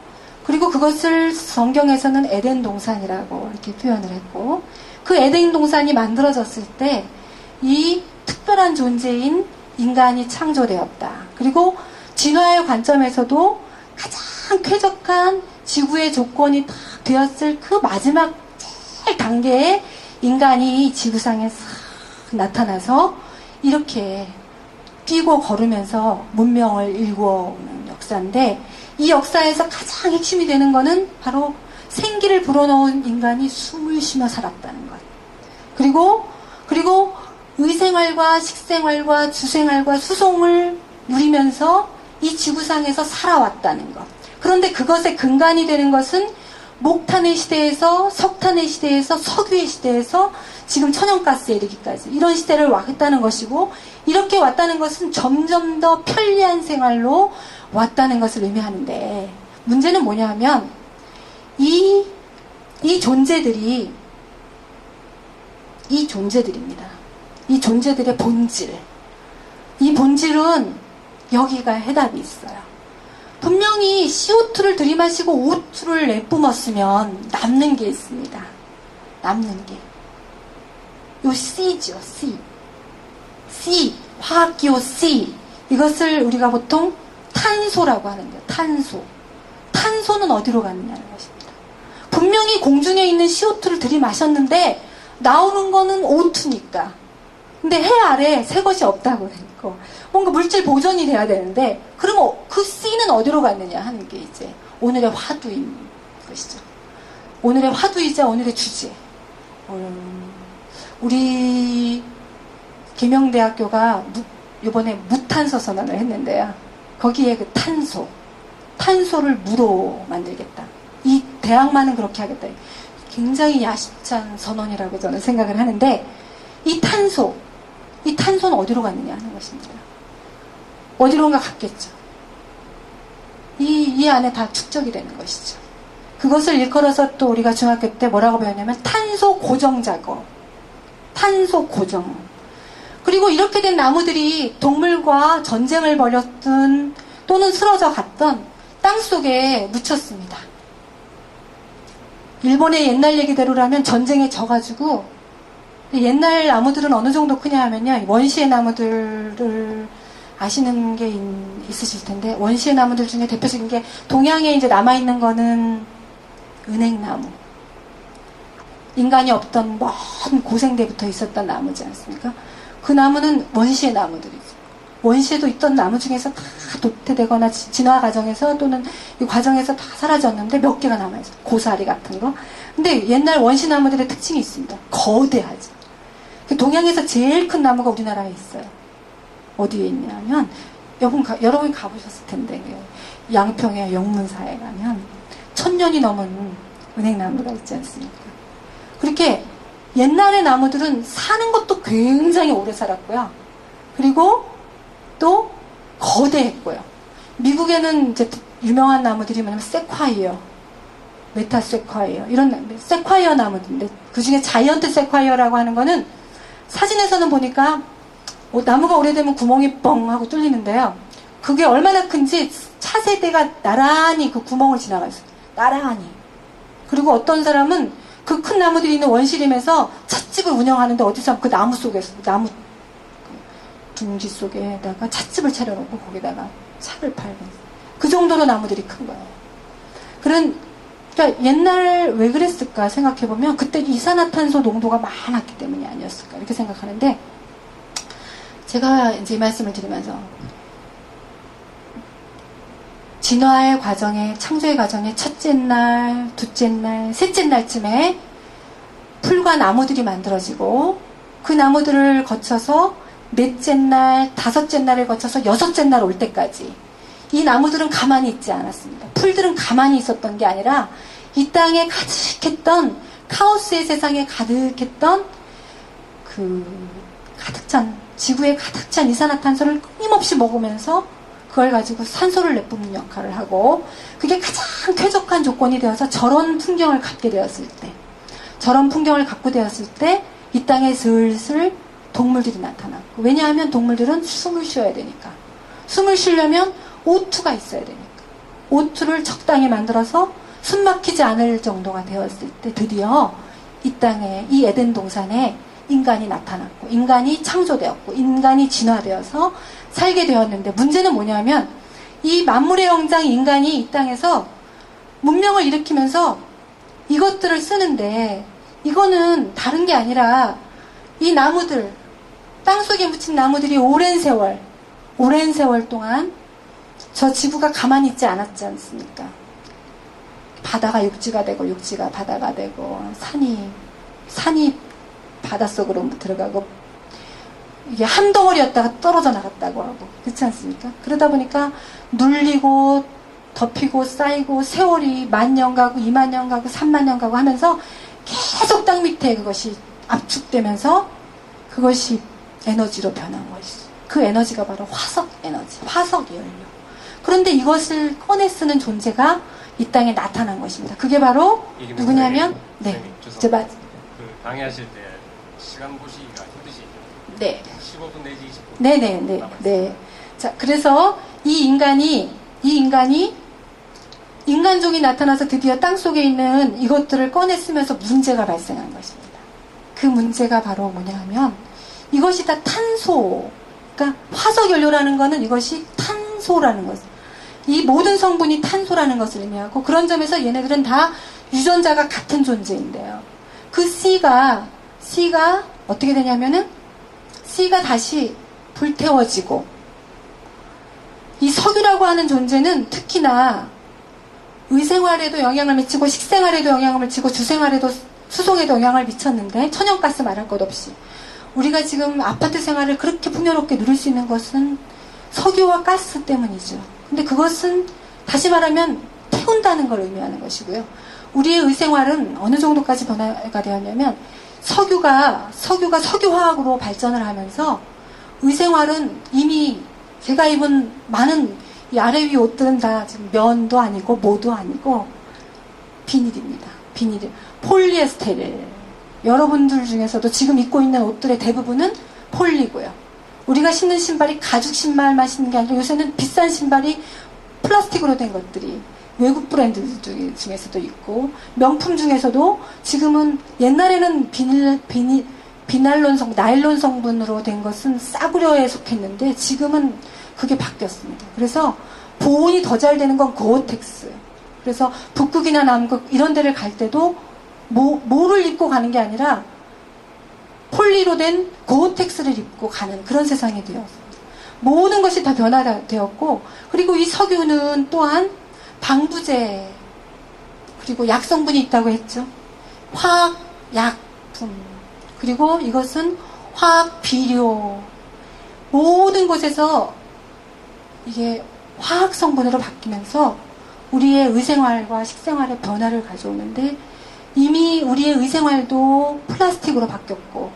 그리고 그것을 성경에서는 에덴 동산이라고 이렇게 표현을 했고, 그 에덴 동산이 만들어졌을 때 이 특별한 존재인 인간이 창조되었다. 그리고 진화의 관점에서도 가장 쾌적한 지구의 조건이 딱 되었을 그 마지막 제일 단계에 인간이 지구상에 싹 나타나서 이렇게 뛰고 걸으면서 문명을 일구어오는 역사인데, 이 역사에서 가장 핵심이 되는 거는 바로 생기를 불어넣은 인간이 숨을 쉬며 살았다는 것. 그리고 의생활과 식생활과 주생활과 수송을 누리면서 이 지구상에서 살아왔다는 것. 그런데 그것의 근간이 되는 것은 목탄의 시대에서, 석탄의 시대에서, 석유의 시대에서 지금 천연가스에 이르기까지 이런 시대를 왔다는 것이고, 이렇게 왔다는 것은 점점 더 편리한 생활로 왔다는 것을 의미하는데, 문제는 뭐냐면 이 존재들입니다. 이 존재들의 본질, 이 본질은 여기가 해답이 있어요. 분명히 CO2를 들이마시고 O2를 내뿜었으면 남는 게 있습니다. 남는 게 요 C죠. C, 화학기호 C. 이것을 우리가 보통 탄소라고 하는데요. 탄소는 어디로 갔느냐는 것입니다. 분명히 공중에 있는 CO2를 들이마셨는데 나오는 거는 O2니까. 근데 해 아래 새 것이 없다고 했고, 뭔가 물질 보존이 돼야 되는데, 그러면 그 C는 어디로 갔느냐 하는 게 이제 오늘의 화두인 것이죠. 오늘의 화두이자 오늘의 주제. 우리 계명대학교가 이번에 무탄소 선언을 했는데요. 거기에 그 탄소를 무로 만들겠다. 이 대학만은 그렇게 하겠다. 굉장히 야심찬 선언이라고 저는 생각을 하는데, 이 탄소는 어디로 갔느냐 하는 것입니다. 어디론가 갔겠죠. 이 안에 다 축적이 되는 것이죠. 그것을 일컬어서 또 우리가 중학교 때 뭐라고 배웠냐면 탄소 고정 작업. 탄소 고정. 그리고 이렇게 된 나무들이 동물과 전쟁을 벌였든 또는 쓰러져 갔던 땅 속에 묻혔습니다. 일본의 옛날 얘기대로라면 전쟁에 져가지고, 옛날 나무들은 어느 정도 크냐 하면요, 원시의 나무들을 아시는 게 있으실 텐데, 원시의 나무들 중에 대표적인 게 동양에 이제 남아있는 거는 은행나무. 인간이 없던 먼 고생대부터 있었던 나무지 않습니까? 그 나무는 원시의 나무들이죠. 원시에도 있던 나무 중에서 다 도태되거나 진화 과정에서 또는 이 과정에서 다 사라졌는데 몇 개가 남아있어요. 고사리 같은 거. 근데 옛날 원시 나무들의 특징이 있습니다. 거대하죠. 동양에서 제일 큰 나무가 우리나라에 있어요. 어디에 있냐면, 여러분이 가보셨을 텐데, 양평의 영문사에 가면 1000년이 넘은 은행나무가 있지 않습니까? 그렇게 옛날의 나무들은 사는 것도 굉장히 오래 살았고요. 그리고 또 거대했고요. 미국에는 이제 유명한 나무들이 뭐냐면 세콰이어, 메타세콰이어, 이런 세콰이어 나무인데 그 중에 자이언트 세콰이어라고 하는 거는 사진에서는 보니까 나무가 오래되면 구멍이 뻥 하고 뚫리는데요. 그게 얼마나 큰지 차세대가 나란히 그 구멍을 지나갔어요. 나란히. 그리고 어떤 사람은 그 큰 나무들이 있는 원시림에서 찻집을 운영하는데 어디서 그 나무 속에서, 나무 둥지 속에다가 찻집을 차려놓고 거기다가 차를 팔고. 그 정도로 나무들이 큰 거예요. 그러니까 옛날 왜 그랬을까 생각해보면 그때 이산화탄소 농도가 많았기 때문이 아니었을까 이렇게 생각하는데, 제가 이제 이 말씀을 드리면서 진화의 과정에, 창조의 과정에 첫째 날, 둘째 날, 셋째 날쯤에 풀과 나무들이 만들어지고 그 나무들을 거쳐서 넷째 날, 다섯째 날을 거쳐서 여섯째 날 올 때까지 이 나무들은 가만히 있지 않았습니다. 풀들은 가만히 있었던 게 아니라 이 땅에 가득했던, 카오스의 세상에 가득했던 그 가득 찬, 지구에 가득 찬 이산화탄소를 끊임없이 먹으면서 그걸 가지고 산소를 내뿜는 역할을 하고, 그게 가장 쾌적한 조건이 되어서 저런 풍경을 갖게 되었을 때, 저런 풍경을 갖고 되었을 때 이 땅에 슬슬 동물들이 나타났고, 왜냐하면 동물들은 숨을 쉬어야 되니까, 숨을 쉬려면 O2가 있어야 되니까, O2를 적당히 만들어서 숨 막히지 않을 정도가 되었을 때 드디어 이 땅에, 이 에덴 동산에 인간이 나타났고, 인간이 창조되었고, 인간이 진화되어서 살게 되었는데, 문제는 뭐냐면 이 만물의 영장 인간이 이 땅에서 문명을 일으키면서 이것들을 쓰는데, 이거는 다른 게 아니라 이 나무들, 땅속에 묻힌 나무들이 오랜 세월 동안 저 지구가 가만히 있지 않았지 않습니까? 바다가 육지가 되고, 육지가 바다가 되고, 산이 바닷속으로 들어가고, 이게 한 덩어리였다가 떨어져 나갔다고 하고, 그렇지 않습니까? 그러다 보니까 눌리고 덮이고 쌓이고 세월이 10,000년 가고 20,000년 가고 30,000년 가고 하면서 계속 땅 밑에 그것이 압축되면서 그것이 에너지로 변한 것이죠. 그 에너지가 바로 화석 에너지, 화석 연료. 그런데 이것을 꺼내 쓰는 존재가 이 땅에 나타난 것입니다. 그게 바로 누구냐면, 네, 제가 그 강의하실 때 시간 보시기가 힘드시죠? 네. 15분 내지 20분. 네네네. 네. 자, 그래서 이 인간이 인간종이 나타나서 드디어 땅 속에 있는 이것들을 꺼내 쓰면서 문제가 발생한 것입니다. 그 문제가 바로 뭐냐 하면, 이것이 다 탄소, 그러니까 화석연료라는 것은 이것이 탄소라는 것, 이 모든 성분이 탄소라는 것을 의미하고, 그런 점에서 얘네들은 다 유전자가 같은 존재인데요. 그 C가 어떻게 되냐면은, C가 다시 불태워지고, 이 석유라고 하는 존재는 특히나 의생활에도 영향을 미치고, 식생활에도 영향을 미치고, 주생활에도, 수송에도 영향을 미쳤는데, 천연가스 말할 것 없이 우리가 지금 아파트 생활을 그렇게 풍요롭게 누릴 수 있는 것은 석유와 가스 때문이죠. 근데 그것은 다시 말하면 태운다는 걸 의미하는 것이고요. 우리의 의생활은 어느 정도까지 변화가 되었냐면, 석유가 석유화학으로 발전을 하면서 의생활은 이미 제가 입은 많은 이 아래 위 옷들은 다 지금 면도 아니고 모도 아니고 비닐입니다. 비닐, 폴리에스테르. 여러분들 중에서도 지금 입고 있는 옷들의 대부분은 폴리고요. 우리가 신는 신발이 가죽 신발만 신는 게 아니라 요새는 비싼 신발이 플라스틱으로 된 것들이 외국 브랜드 중에서도 있고, 명품 중에서도 지금은, 옛날에는 나일론 성분으로 된 것은 싸구려에 속했는데 지금은 그게 바뀌었습니다. 그래서 보온이 더 잘 되는 건 고어텍스. 그래서 북극이나 남극 이런 데를 갈 때도 뭐를 입고 가는 게 아니라 폴리로 된 고어텍스를 입고 가는 그런 세상이 되었습니다. 모든 것이 다 변화되었고, 그리고 이 석유는 또한 방부제, 그리고 약성분이 있다고 했죠. 화학약품, 그리고 이것은 화학비료, 모든 곳에서 이게 화학성분으로 바뀌면서 우리의 의생활과 식생활의 변화를 가져오는데 이미 우리의 의생활도 플라스틱으로 바뀌었고,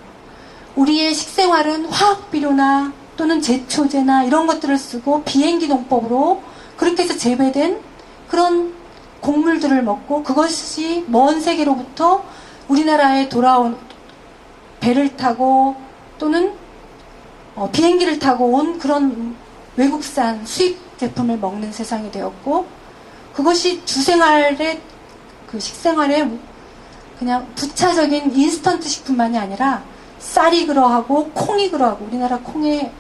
우리의 식생활은 화학비료나 또는 제초제나 이런 것들을 쓰고 비행기 농법으로 그렇게 해서 재배된 그런 곡물들을 먹고, 그것이 먼 세계로부터 우리나라에 돌아온 배를 타고 또는 비행기를 타고 온 그런 외국산 수입 제품을 먹는 세상이 되었고, 그것이 주생활의 그 식생활에 그냥 부차적인 인스턴트 식품만이 아니라 쌀이 그러하고 콩이 그러하고, 우리나라 콩의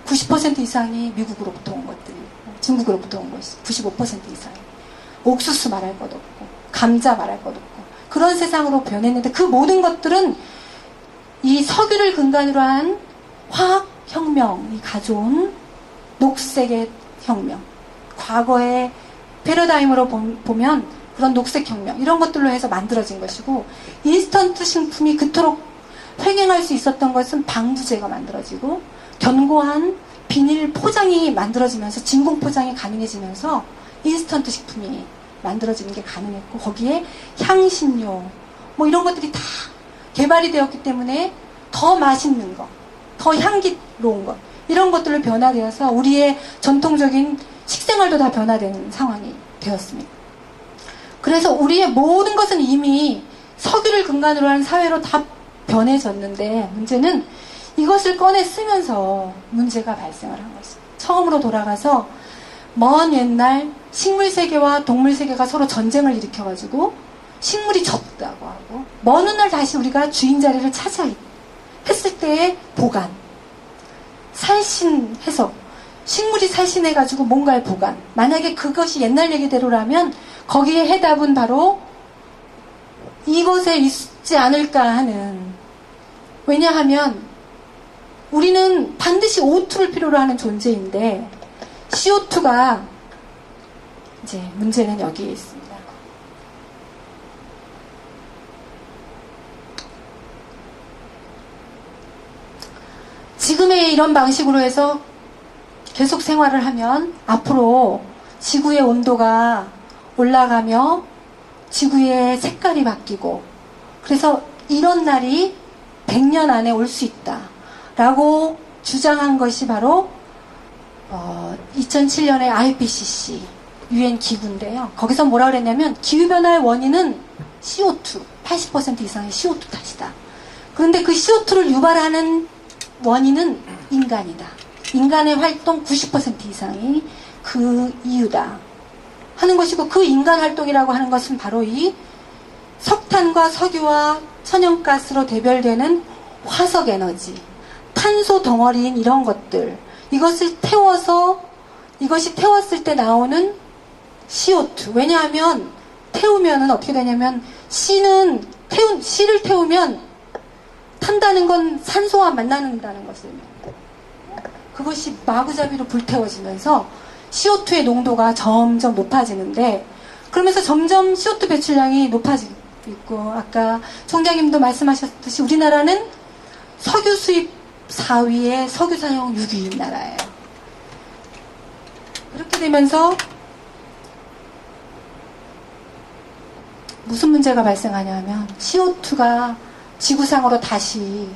90% 이상이 미국으로부터 온 것들이, 중국으로부터 온 것이 95% 이상이, 옥수수 말할 것 없고 감자 말할 것 없고 그런 세상으로 변했는데, 그 모든 것들은 이 석유를 근간으로 한 화학혁명이 가져온 녹색의 혁명, 과거의 패러다임으로 보면 그런 녹색혁명, 이런 것들로 해서 만들어진 것이고, 인스턴트 식품이 그토록 횡행할 수 있었던 것은 방부제가 만들어지고 견고한 비닐 포장이 만들어지면서, 진공 포장이 가능해지면서 인스턴트 식품이 만들어지는 게 가능했고, 거기에 향신료 뭐 이런 것들이 다 개발이 되었기 때문에 더 맛있는 것, 더 향기로운 것, 이런 것들로 변화되어서 우리의 전통적인 식생활도 다 변화되는 상황이 되었습니다. 그래서 우리의 모든 것은 이미 석유를 근간으로 한 사회로 다 변해졌는데, 문제는 이것을 꺼내 쓰면서 문제가 발생을 한 것입니다. 처음으로 돌아가서 먼 옛날 식물 세계와 동물 세계가 서로 전쟁을 일으켜가지고 식물이 졌다고 하고, 먼 훗날 다시 우리가 주인 자리를 차지했을 때의 보관, 살신해서 식물이 살신해가지고 뭔가를 보관, 만약에 그것이 옛날 얘기대로라면 거기에 해답은 바로 이곳에 있지 않을까 하는, 왜냐하면 우리는 반드시 O2를 필요로 하는 존재인데, CO2가 이제 문제는 여기에 있습니다. 지금의 이런 방식으로 해서 계속 생활을 하면 앞으로 지구의 온도가 올라가며 지구의 색깔이 바뀌고, 그래서 이런 날이 100년 안에 올 수 있다 라고 주장한 것이 바로 2007년에 IPCC UN 기구인데요. 거기서 뭐라 그랬냐면, 기후변화의 원인은 CO2, 80% 이상의 CO2 탓이다. 그런데 그 CO2를 유발하는 원인은 인간이다. 인간의 활동 90% 이상이 그 이유다 하는 것이고, 그 인간 활동이라고 하는 것은 바로 이 석탄과 석유와 천연가스로 대별되는 화석 에너지, 탄소 덩어리인 이런 것들, 이것이 태웠을 때 나오는 CO2. 왜냐하면 태우면은 어떻게 되냐면, 씨를 태우면 탄다는 건 산소와 만나는다는 것을, 그것이 마구잡이로 불태워지면서 CO2의 농도가 점점 높아지는데, 그러면서 점점 CO2 배출량이 높아지고 있고, 아까 총장님도 말씀하셨듯이 우리나라는 석유 수입 4위에 석유 사용 6위인 나라예요. 그렇게 되면서 무슨 문제가 발생하냐면, CO2가 지구상으로 다시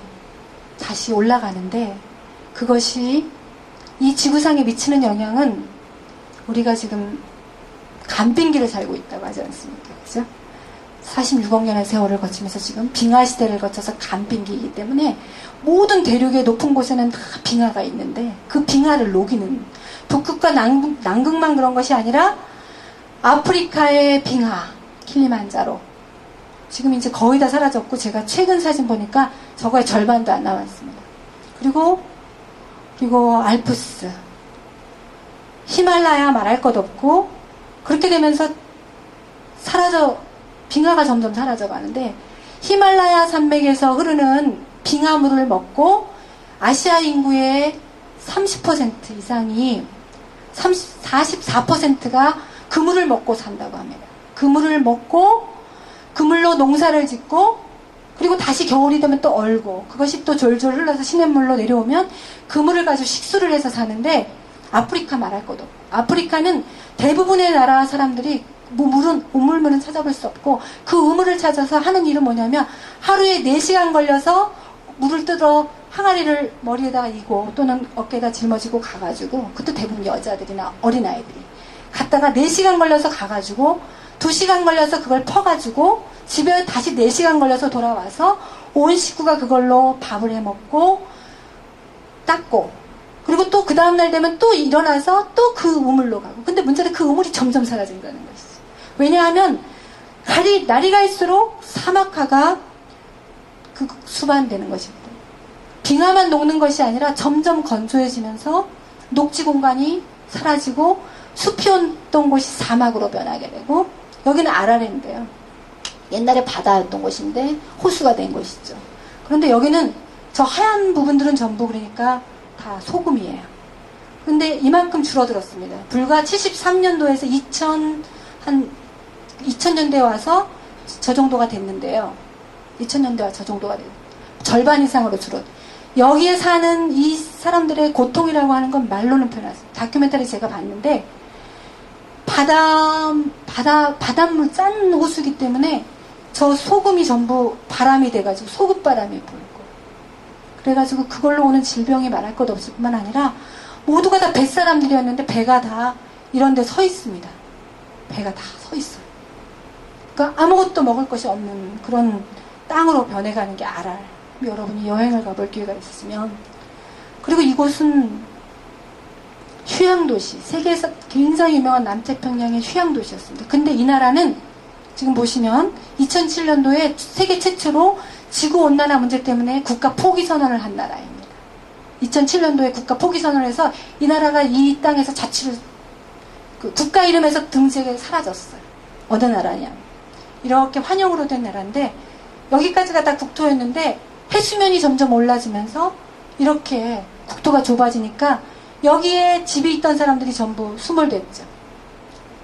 올라가는데, 그것이 이 지구상에 미치는 영향은, 우리가 지금 간빙기를 살고 있다고 하지 않습니까? 그죠? 46억 년의 세월을 거치면서 지금 빙하 시대를 거쳐서 간빙기이기 때문에 모든 대륙의 높은 곳에는 다 빙하가 있는데, 그 빙하를 녹이는, 북극과 남극만 그런 것이 아니라 아프리카의 빙하, 킬리만자로 지금 이제 거의 다 사라졌고, 제가 최근 사진 보니까 저거의 절반도 안 남았습니다. 그리고 알프스, 히말라야 말할 것 없고, 그렇게 되면서 빙하가 점점 사라져 가는데, 히말라야 산맥에서 흐르는 빙하물을 먹고 아시아 인구의 30% 이상이 44%가 그 물을 먹고 산다고 합니다. 그 물을 먹고 그 물로 농사를 짓고, 그리고 다시 겨울이 되면 또 얼고, 그것이 또 졸졸 흘러서 시냇물로 내려오면 그 물을 가지고 식수를 해서 사는데, 아프리카 말할 것도 없고, 아프리카는 대부분의 나라 사람들이 뭐 우물물은 찾아볼 수 없고 그 우물을 찾아서 하는 일은 뭐냐면 하루에 4시간 걸려서 물을 뜯어 항아리를 머리에다 이고 또는 어깨에다 짊어지고 가가지고, 그것도 대부분 여자들이나 어린아이들이 갔다가 4시간 걸려서 가가지고 2시간 걸려서 그걸 퍼가지고 집에 다시 4시간 걸려서 돌아와서 온 식구가 그걸로 밥을 해먹고 닦고, 그리고 또 그 다음날 되면 또 일어나서 또 그 우물로 가고. 근데 문제는 그 우물이 점점 사라진다는 것이지. 왜냐하면 날이 갈수록 사막화가 수반되는 것입니다. 빙하만 녹는 것이 아니라 점점 건조해지면서 녹지 공간이 사라지고 숲이었던 곳이 사막으로 변하게 되고, 여기는 아라레인데요. 옛날에 바다였던 곳인데 호수가 된 곳이죠. 그런데 여기는 저 하얀 부분들은 전부 그러니까 다 소금이에요. 근데 이만큼 줄어들었습니다. 불과 73년도에서 2000년대에 와서 저 정도가 됐는데요. 2000년대에 와 저 정도가 됐어요. 절반 이상으로 여기에 사는 이 사람들의 고통이라고 하는 건 말로는 표현할 수 없어요. 다큐멘터리 제가 봤는데 바닷물 짠 호수기 때문에 저 소금이 전부 바람이 돼가지고 소금바람이 불고, 그래가지고 그걸로 오는 질병이 말할 것 없을 뿐만 아니라 모두가 다 뱃사람들이었는데 배가 다 이런 데 서 있습니다. 배가 다 서 있어요. 그러니까 아무것도 먹을 것이 없는 그런 땅으로 변해가는 게 아랄. 여러분이 여행을 가볼 기회가 있으면. 그리고 이곳은 휴양도시, 세계에서 굉장히 유명한 남태평양의 휴양도시였습니다. 근데 이 나라는 지금 보시면 2007년도에 세계 최초로 지구온난화 문제 때문에 국가 포기선언을 한 나라입니다. 2007년도에 국가 포기선언을 해서 이 나라가 이 땅에서 자치를, 국가 이름에서 등재가 사라졌어요. 어느 나라냐. 이렇게 환영으로 된 나라인데, 여기까지가 다 국토였는데 해수면이 점점 올라지면서 이렇게 국토가 좁아지니까 여기에 집이 있던 사람들이 전부 수몰됐죠.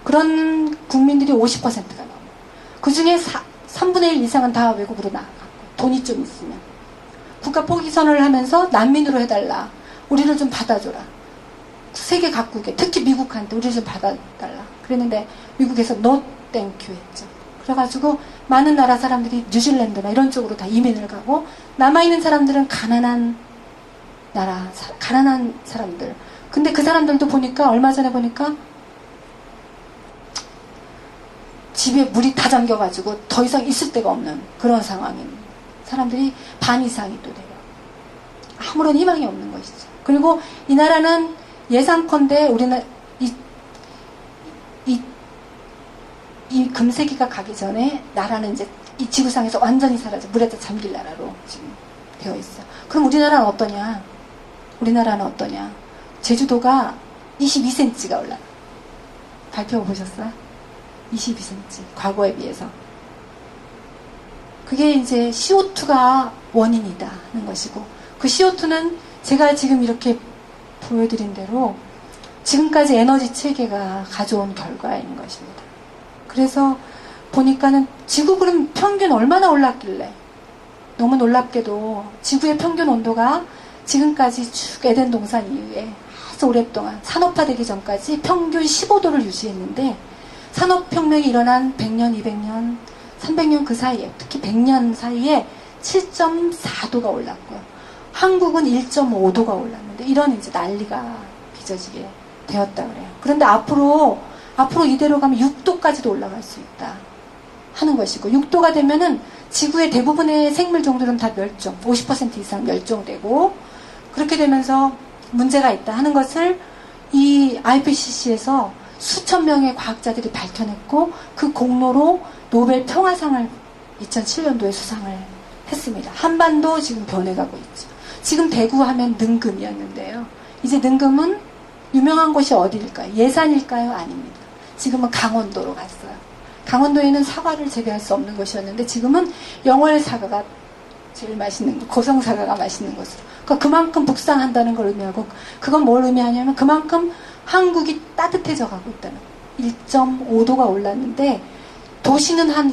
그런 국민들이 50%가 넘어요. 그 중에 3분의 1 이상은 다 외국으로 나가고, 돈이 좀 있으면. 국가 포기선언을 하면서 난민으로 해달라. 우리를 좀 받아줘라. 세계 각국에, 특히 미국한테 우리를 좀 받아달라. 그랬는데 미국에서 no thank you 했죠. 그래가지고 많은 나라 사람들이 뉴질랜드나 이런 쪽으로 다 이민을 가고, 남아있는 사람들은 가난한 사람들. 근데 그 사람들도 보니까, 얼마 전에 보니까 집에 물이 다 잠겨가지고 더 이상 있을 데가 없는 그런 상황인 사람들이 반 이상이 또 돼요. 아무런 희망이 없는 것이죠. 그리고 이 나라는 예상컨대 우리는 이 금세기가 가기 전에 나라는 이제 이 지구상에서 완전히 사라져 물에 다 잠길 나라로 지금 되어 있어요. 그럼 우리나라는 어떠냐? 제주도가 22cm가 올라요. 발표 보셨어요? 22cm. 과거에 비해서. 그게 이제 CO2가 원인이다 하는 것이고, 그 CO2는 제가 지금 이렇게 보여드린 대로 지금까지 에너지 체계가 가져온 결과인 것입니다. 그래서 보니까는 지구 그럼 평균 얼마나 올랐길래, 너무 놀랍게도 지구의 평균 온도가 지금까지 쭉 에덴 동산 이후에 아주 오랫동안 산업화되기 전까지 평균 15도를 유지했는데, 산업혁명이 일어난 100년, 200년, 300년 그 사이에, 특히 100년 사이에 7.4도가 올랐고요. 한국은 1.5도가 올랐는데, 이런 이제 난리가 빚어지게 되었다 그래요. 그런데 앞으로 이대로 가면 6도까지도 올라갈 수 있다 하는 것이고, 6도가 되면은 지구의 대부분의 생물 종들은 다 멸종, 50% 이상 멸종되고, 그렇게 되면서 문제가 있다 하는 것을 이 IPCC에서 수천 명의 과학자들이 밝혀냈고, 그 공로로 노벨 평화상을 2007년도에 수상을 했습니다. 한반도 지금 변해가고 있죠. 지금 대구 하면 능금이었는데요. 이제 능금은 유명한 곳이 어디일까요? 예산일까요? 아닙니다. 지금은 강원도로 갔어요. 강원도에는 사과를 재배할 수 없는 곳이었는데 지금은 영월 사과가 제일 맛있는 것, 고성 사과가 맛있는 곳으로. 그러니까 그만큼 북상한다는 걸 의미하고, 그건 뭘 의미하냐면 그만큼 한국이 따뜻해져 가고 있다는 거예요. 1.5도가 올랐는데 도시는 한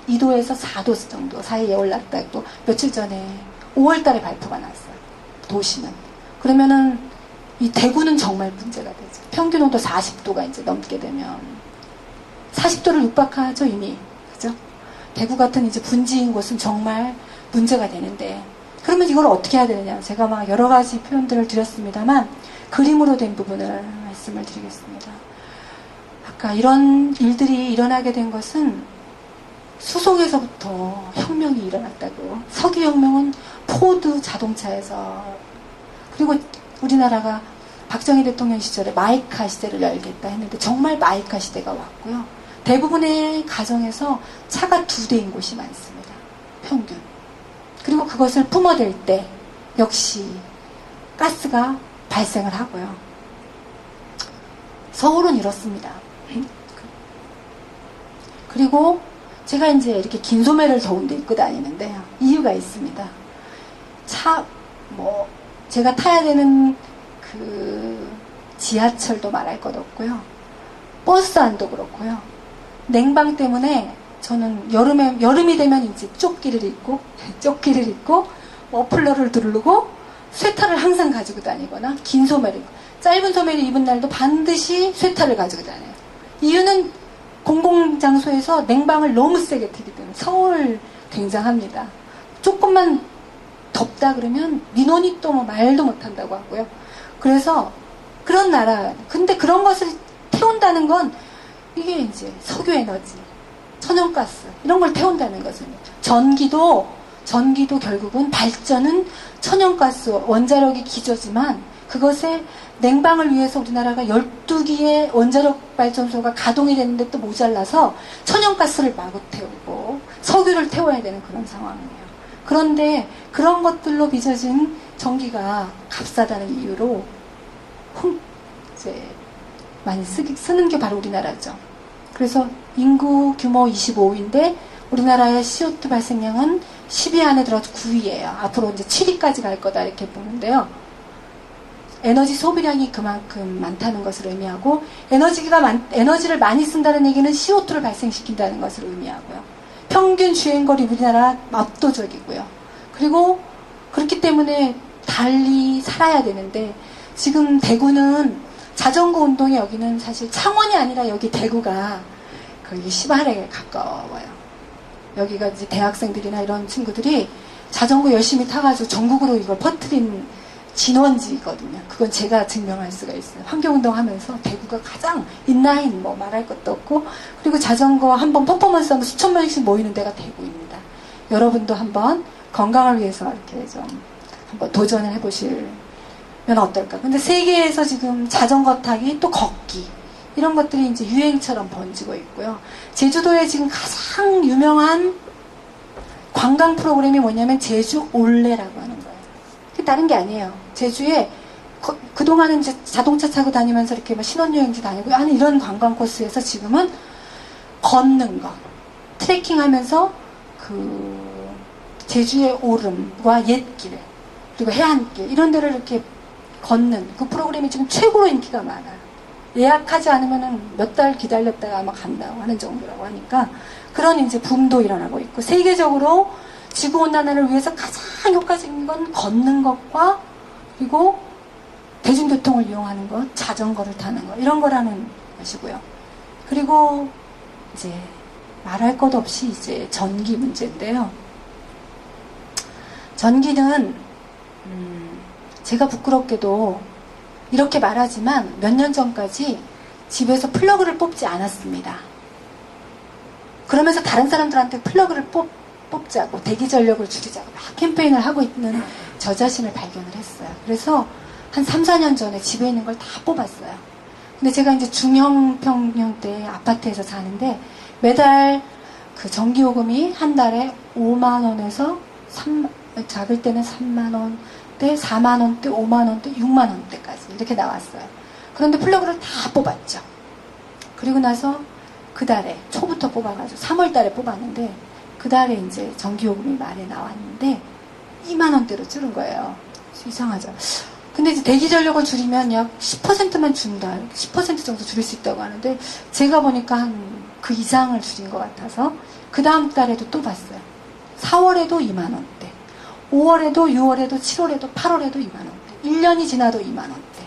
2도에서 4도 정도 사이에 올랐다고 며칠 전에 5월 달에 발표가 났어요. 도시는. 그러면은 이 대구는 정말 문제가 되죠. 평균 온도 40도가 이제 넘게 되면 40도를 육박하죠, 이미. 그죠? 대구 같은 이제 분지인 곳은 정말 문제가 되는데, 그러면 이걸 어떻게 해야 되느냐. 제가 막 여러 가지 표현들을 드렸습니다만, 그림으로 된 부분을 말씀을 드리겠습니다. 아까 이런 일들이 일어나게 된 것은 수송에서부터 혁명이 일어났다고. 석유혁명은 포드 자동차에서, 그리고 우리나라가 박정희 대통령 시절에 마이카 시대를 열겠다 했는데 정말 마이카 시대가 왔고요. 대부분의 가정에서 차가 2대인 곳이 많습니다. 평균. 그리고 그것을 뿜어댈 때 역시 가스가 발생을 하고요. 서울은 이렇습니다. 그리고 제가 이제 이렇게 긴 소매를 더운데 입고 다니는데 이유가 있습니다. 제가 타야 되는 그 지하철도 말할 것 없고요. 버스 안도 그렇고요. 냉방 때문에 저는 여름이 되면 이제 조끼를 입고 머플러를 두르고 쇠타를 항상 가지고 다니거나 긴 소매를 입고, 짧은 소매를 입은 날도 반드시 쇠타를 가지고 다녀요. 이유는 공공장소에서 냉방을 너무 세게 틀기 때문에. 서울 굉장합니다. 조금만 덥다 그러면 민원이 또 뭐 말도 못한다고 하고요. 그래서 그런 나라, 근데 그런 것을 태운다는 건 이게 이제 석유에너지, 천연가스 이런 걸 태운다는 것입니다. 전기도 결국은 발전은 천연가스 원자력이 기저지만 그것에 냉방을 위해서 우리나라가 12기의 원자력 발전소가 가동이 됐는데 또 모자라서 천연가스를 마구 태우고 석유를 태워야 되는 그런 상황이에요. 그런데 그런 것들로 빚어진 전기가 값싸다는 이유로 이제 많이 쓰는 게 바로 우리나라죠. 그래서 인구 규모 25위인데 우리나라의 CO2 발생량은 10위 안에 들어서 9위예요. 앞으로 이제 7위까지 갈 거다 이렇게 보는데요. 에너지 소비량이 그만큼 많다는 것을 의미하고, 에너지를 많이 쓴다는 얘기는 CO2를 발생시킨다는 것을 의미하고요. 평균 주행거리 우리나라 압도적이고요. 그리고 그렇기 때문에 달리 살아야 되는데, 지금 대구는 자전거 운동이, 여기는 사실 창원이 아니라 여기 대구가 거의 시발에 가까워요. 여기가 이제 대학생들이나 이런 친구들이 자전거 열심히 타가지고 전국으로 이걸 퍼뜨린 진원지거든요. 그건 제가 증명할 수가 있어요. 환경운동 하면서 대구가 가장 인라인 뭐 말할 것도 없고, 그리고 자전거 한번 퍼포먼스 하면 수천 명씩 모이는 데가 대구입니다. 여러분도 한번 건강을 위해서 이렇게 좀 한번 도전을 해보시면 어떨까. 근데 세계에서 지금 자전거 타기 또 걷기 이런 것들이 이제 유행처럼 번지고 있고요. 제주도에 지금 가장 유명한 관광 프로그램이 뭐냐면 제주 올레라고 하는 거예요. 그게 다른 게 아니에요. 제주에 그동안은 이제 자동차 타고 다니면서 이렇게 뭐 신혼여행지 다니고 하는 이런 관광 코스에서 지금은 걷는 거, 트레킹 하면서 그 제주의 오름과 옛길, 그리고 해안길 이런 데를 이렇게 걷는 그 프로그램이 지금 최고로 인기가 많아요. 예약하지 않으면 몇 달 기다렸다가 아마 간다고 하는 정도라고 하니까 그런 이제 붐도 일어나고 있고, 세계적으로 지구온난화를 위해서 가장 효과적인 건 걷는 것과 그리고 대중교통을 이용하는 것, 자전거를 타는 것 이런 거라는 것이고요. 그리고 이제 말할 것 없이 이제 전기 문제인데요. 전기는 제가 부끄럽게도 이렇게 말하지만 몇 년 전까지 집에서 플러그를 뽑지 않았습니다. 그러면서 다른 사람들한테 플러그를 뽑자고 대기 전력을 줄이자고 막 캠페인을 하고 있는 저 자신을 발견을 했어요. 그래서 한 3, 4년 전에 집에 있는 걸 다 뽑았어요. 근데 제가 이제 중형 평형대 아파트에서 사는데 매달 그 전기요금이 한 달에 5만 원에서 작을 때는 3만 원, 4만원대, 5만원대, 6만원대까지 이렇게 나왔어요. 그런데 플러그를 다 뽑았죠. 그리고 나서 그 달에 초부터 뽑아가지고 3월 달에 뽑았는데 그 달에 이제 전기요금이 말에 나왔는데 2만원대로 줄은 거예요. 이상하죠. 근데 이제 대기 전력을 줄이면 약 10%만 준다. 10% 정도 줄일 수 있다고 하는데 제가 보니까 한 그 이상을 줄인 것 같아서 그 다음 달에도 또 봤어요. 4월에도 2만원대. 5월에도 6월에도 7월에도 8월에도 2만원대. 1년이 지나도 2만원대.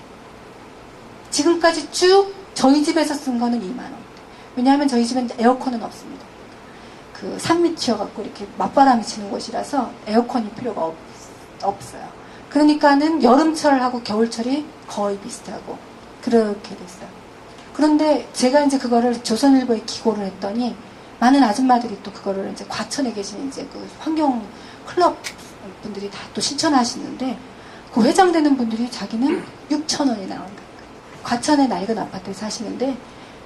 지금까지 쭉 저희 집에서 쓴 거는 2만원대. 왜냐하면 저희 집엔 에어컨은 없습니다. 그 산밑 튀어갖고 이렇게 맞바람이 치는 곳이라서 에어컨이 필요가 없어요. 그러니까는 여름철하고 겨울철이 거의 비슷하고 그렇게 됐어요. 그런데 제가 이제 그거를 조선일보에 기고를 했더니 많은 아줌마들이 또 그거를 이제 과천에 계신 이제 그 환경 클럽 분들이 다 또 실천하시는데 그 회장되는 분들이 자기는 6,000원이 나온다. 과천에 낡은 아파트에 사시는데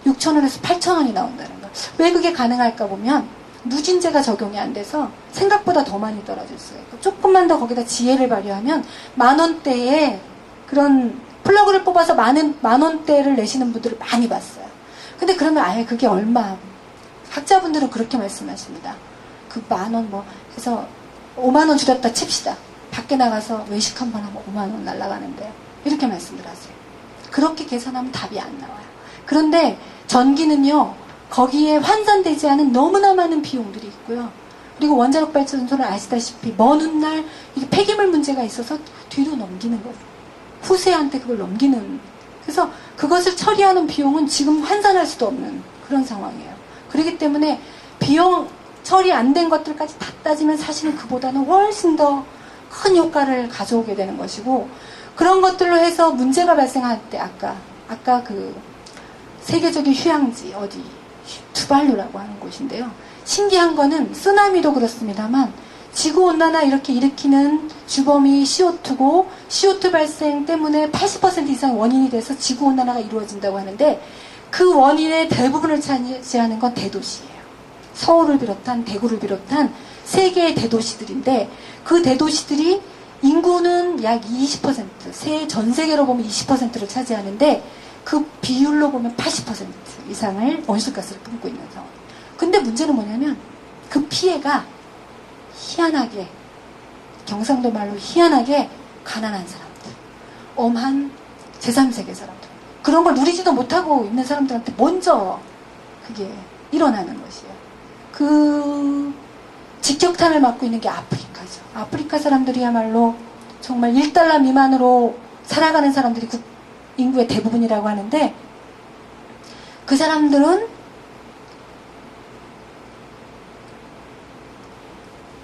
6,000원에서 8,000원이 나온다는 거. 왜 그게 가능할까 보면 누진제가 적용이 안 돼서 생각보다 더 많이 떨어졌어요. 조금만 더 거기다 지혜를 발휘하면 10,000원대에 그런 플러그를 뽑아서 만 원대를 내시는 분들을 많이 봤어요. 근데 그러면 아예 그게 얼마? 학자분들은 그렇게 말씀하십니다. 그 10,000원 뭐 그래서 50,000원 줄였다 칩시다. 밖에 나가서 외식 한 번 하면 50,000원 날아가는데 이렇게 말씀을 하세요. 그렇게 계산하면 답이 안 나와요. 그런데 전기는요. 거기에 환산되지 않은 너무나 많은 비용들이 있고요. 그리고 원자력 발전소는 아시다시피 먼 훗날 이게 폐기물 문제가 있어서 뒤로 넘기는 거예요. 후세한테 그걸 넘기는. 그래서 그것을 처리하는 비용은 지금 환산할 수도 없는 그런 상황이에요. 그렇기 때문에 비용 처리 안 된 것들까지 다 따지면 사실은 그보다는 훨씬 더 큰 효과를 가져오게 되는 것이고 그런 것들로 해서 문제가 발생할 때 아까 그 세계적인 휴양지 어디 투발루라고 하는 곳인데요. 신기한 거는 쓰나미도 그렇습니다만 지구온난화 이렇게 일으키는 주범이 CO2고 CO2 발생 때문에 80% 이상 원인이 돼서 지구온난화가 이루어진다고 하는데 그 원인의 대부분을 차지하는 건 대도시예요. 서울을 비롯한 대구를 비롯한 세 개의 대도시들인데 그 대도시들이 인구는 약 20%, 전 세계로 보면 20%를 차지하는데 그 비율로 보면 80% 이상을 온실가스를 뿜고 있는 상황. 근데 문제는 뭐냐면 그 피해가 희한하게 경상도 말로 희한하게 가난한 사람들, 엄한 제3세계 사람들 그런 걸 누리지도 못하고 있는 사람들한테 먼저 그게 일어나는 것이에요. 그 직격탄을 맞고 있는 게 아프리카죠. 아프리카 사람들이야말로 정말 1달러 미만으로 살아가는 사람들이 인구의 대부분이라고 하는데 그 사람들은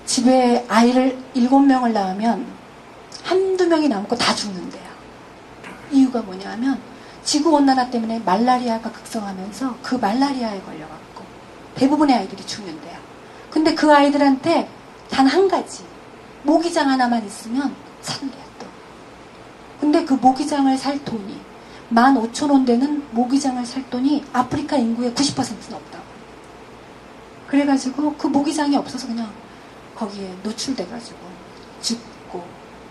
집에 아이를 7명을 낳으면 한두 명이 남고 다 죽는데요. 이유가 뭐냐 하면 지구온난화 때문에 말라리아가 극성하면서 그 말라리아에 걸려갖고 대부분의 아이들이 죽는데요. 근데 그 아이들한테 단 한 가지 모기장 하나만 있으면 산대요 또. 근데 그 모기장을 살 돈이 15,000원 되는 모기장을 살 돈이 아프리카 인구의 90%는 없다고. 그래가지고 그 모기장이 없어서 그냥 거기에 노출돼가지고 죽고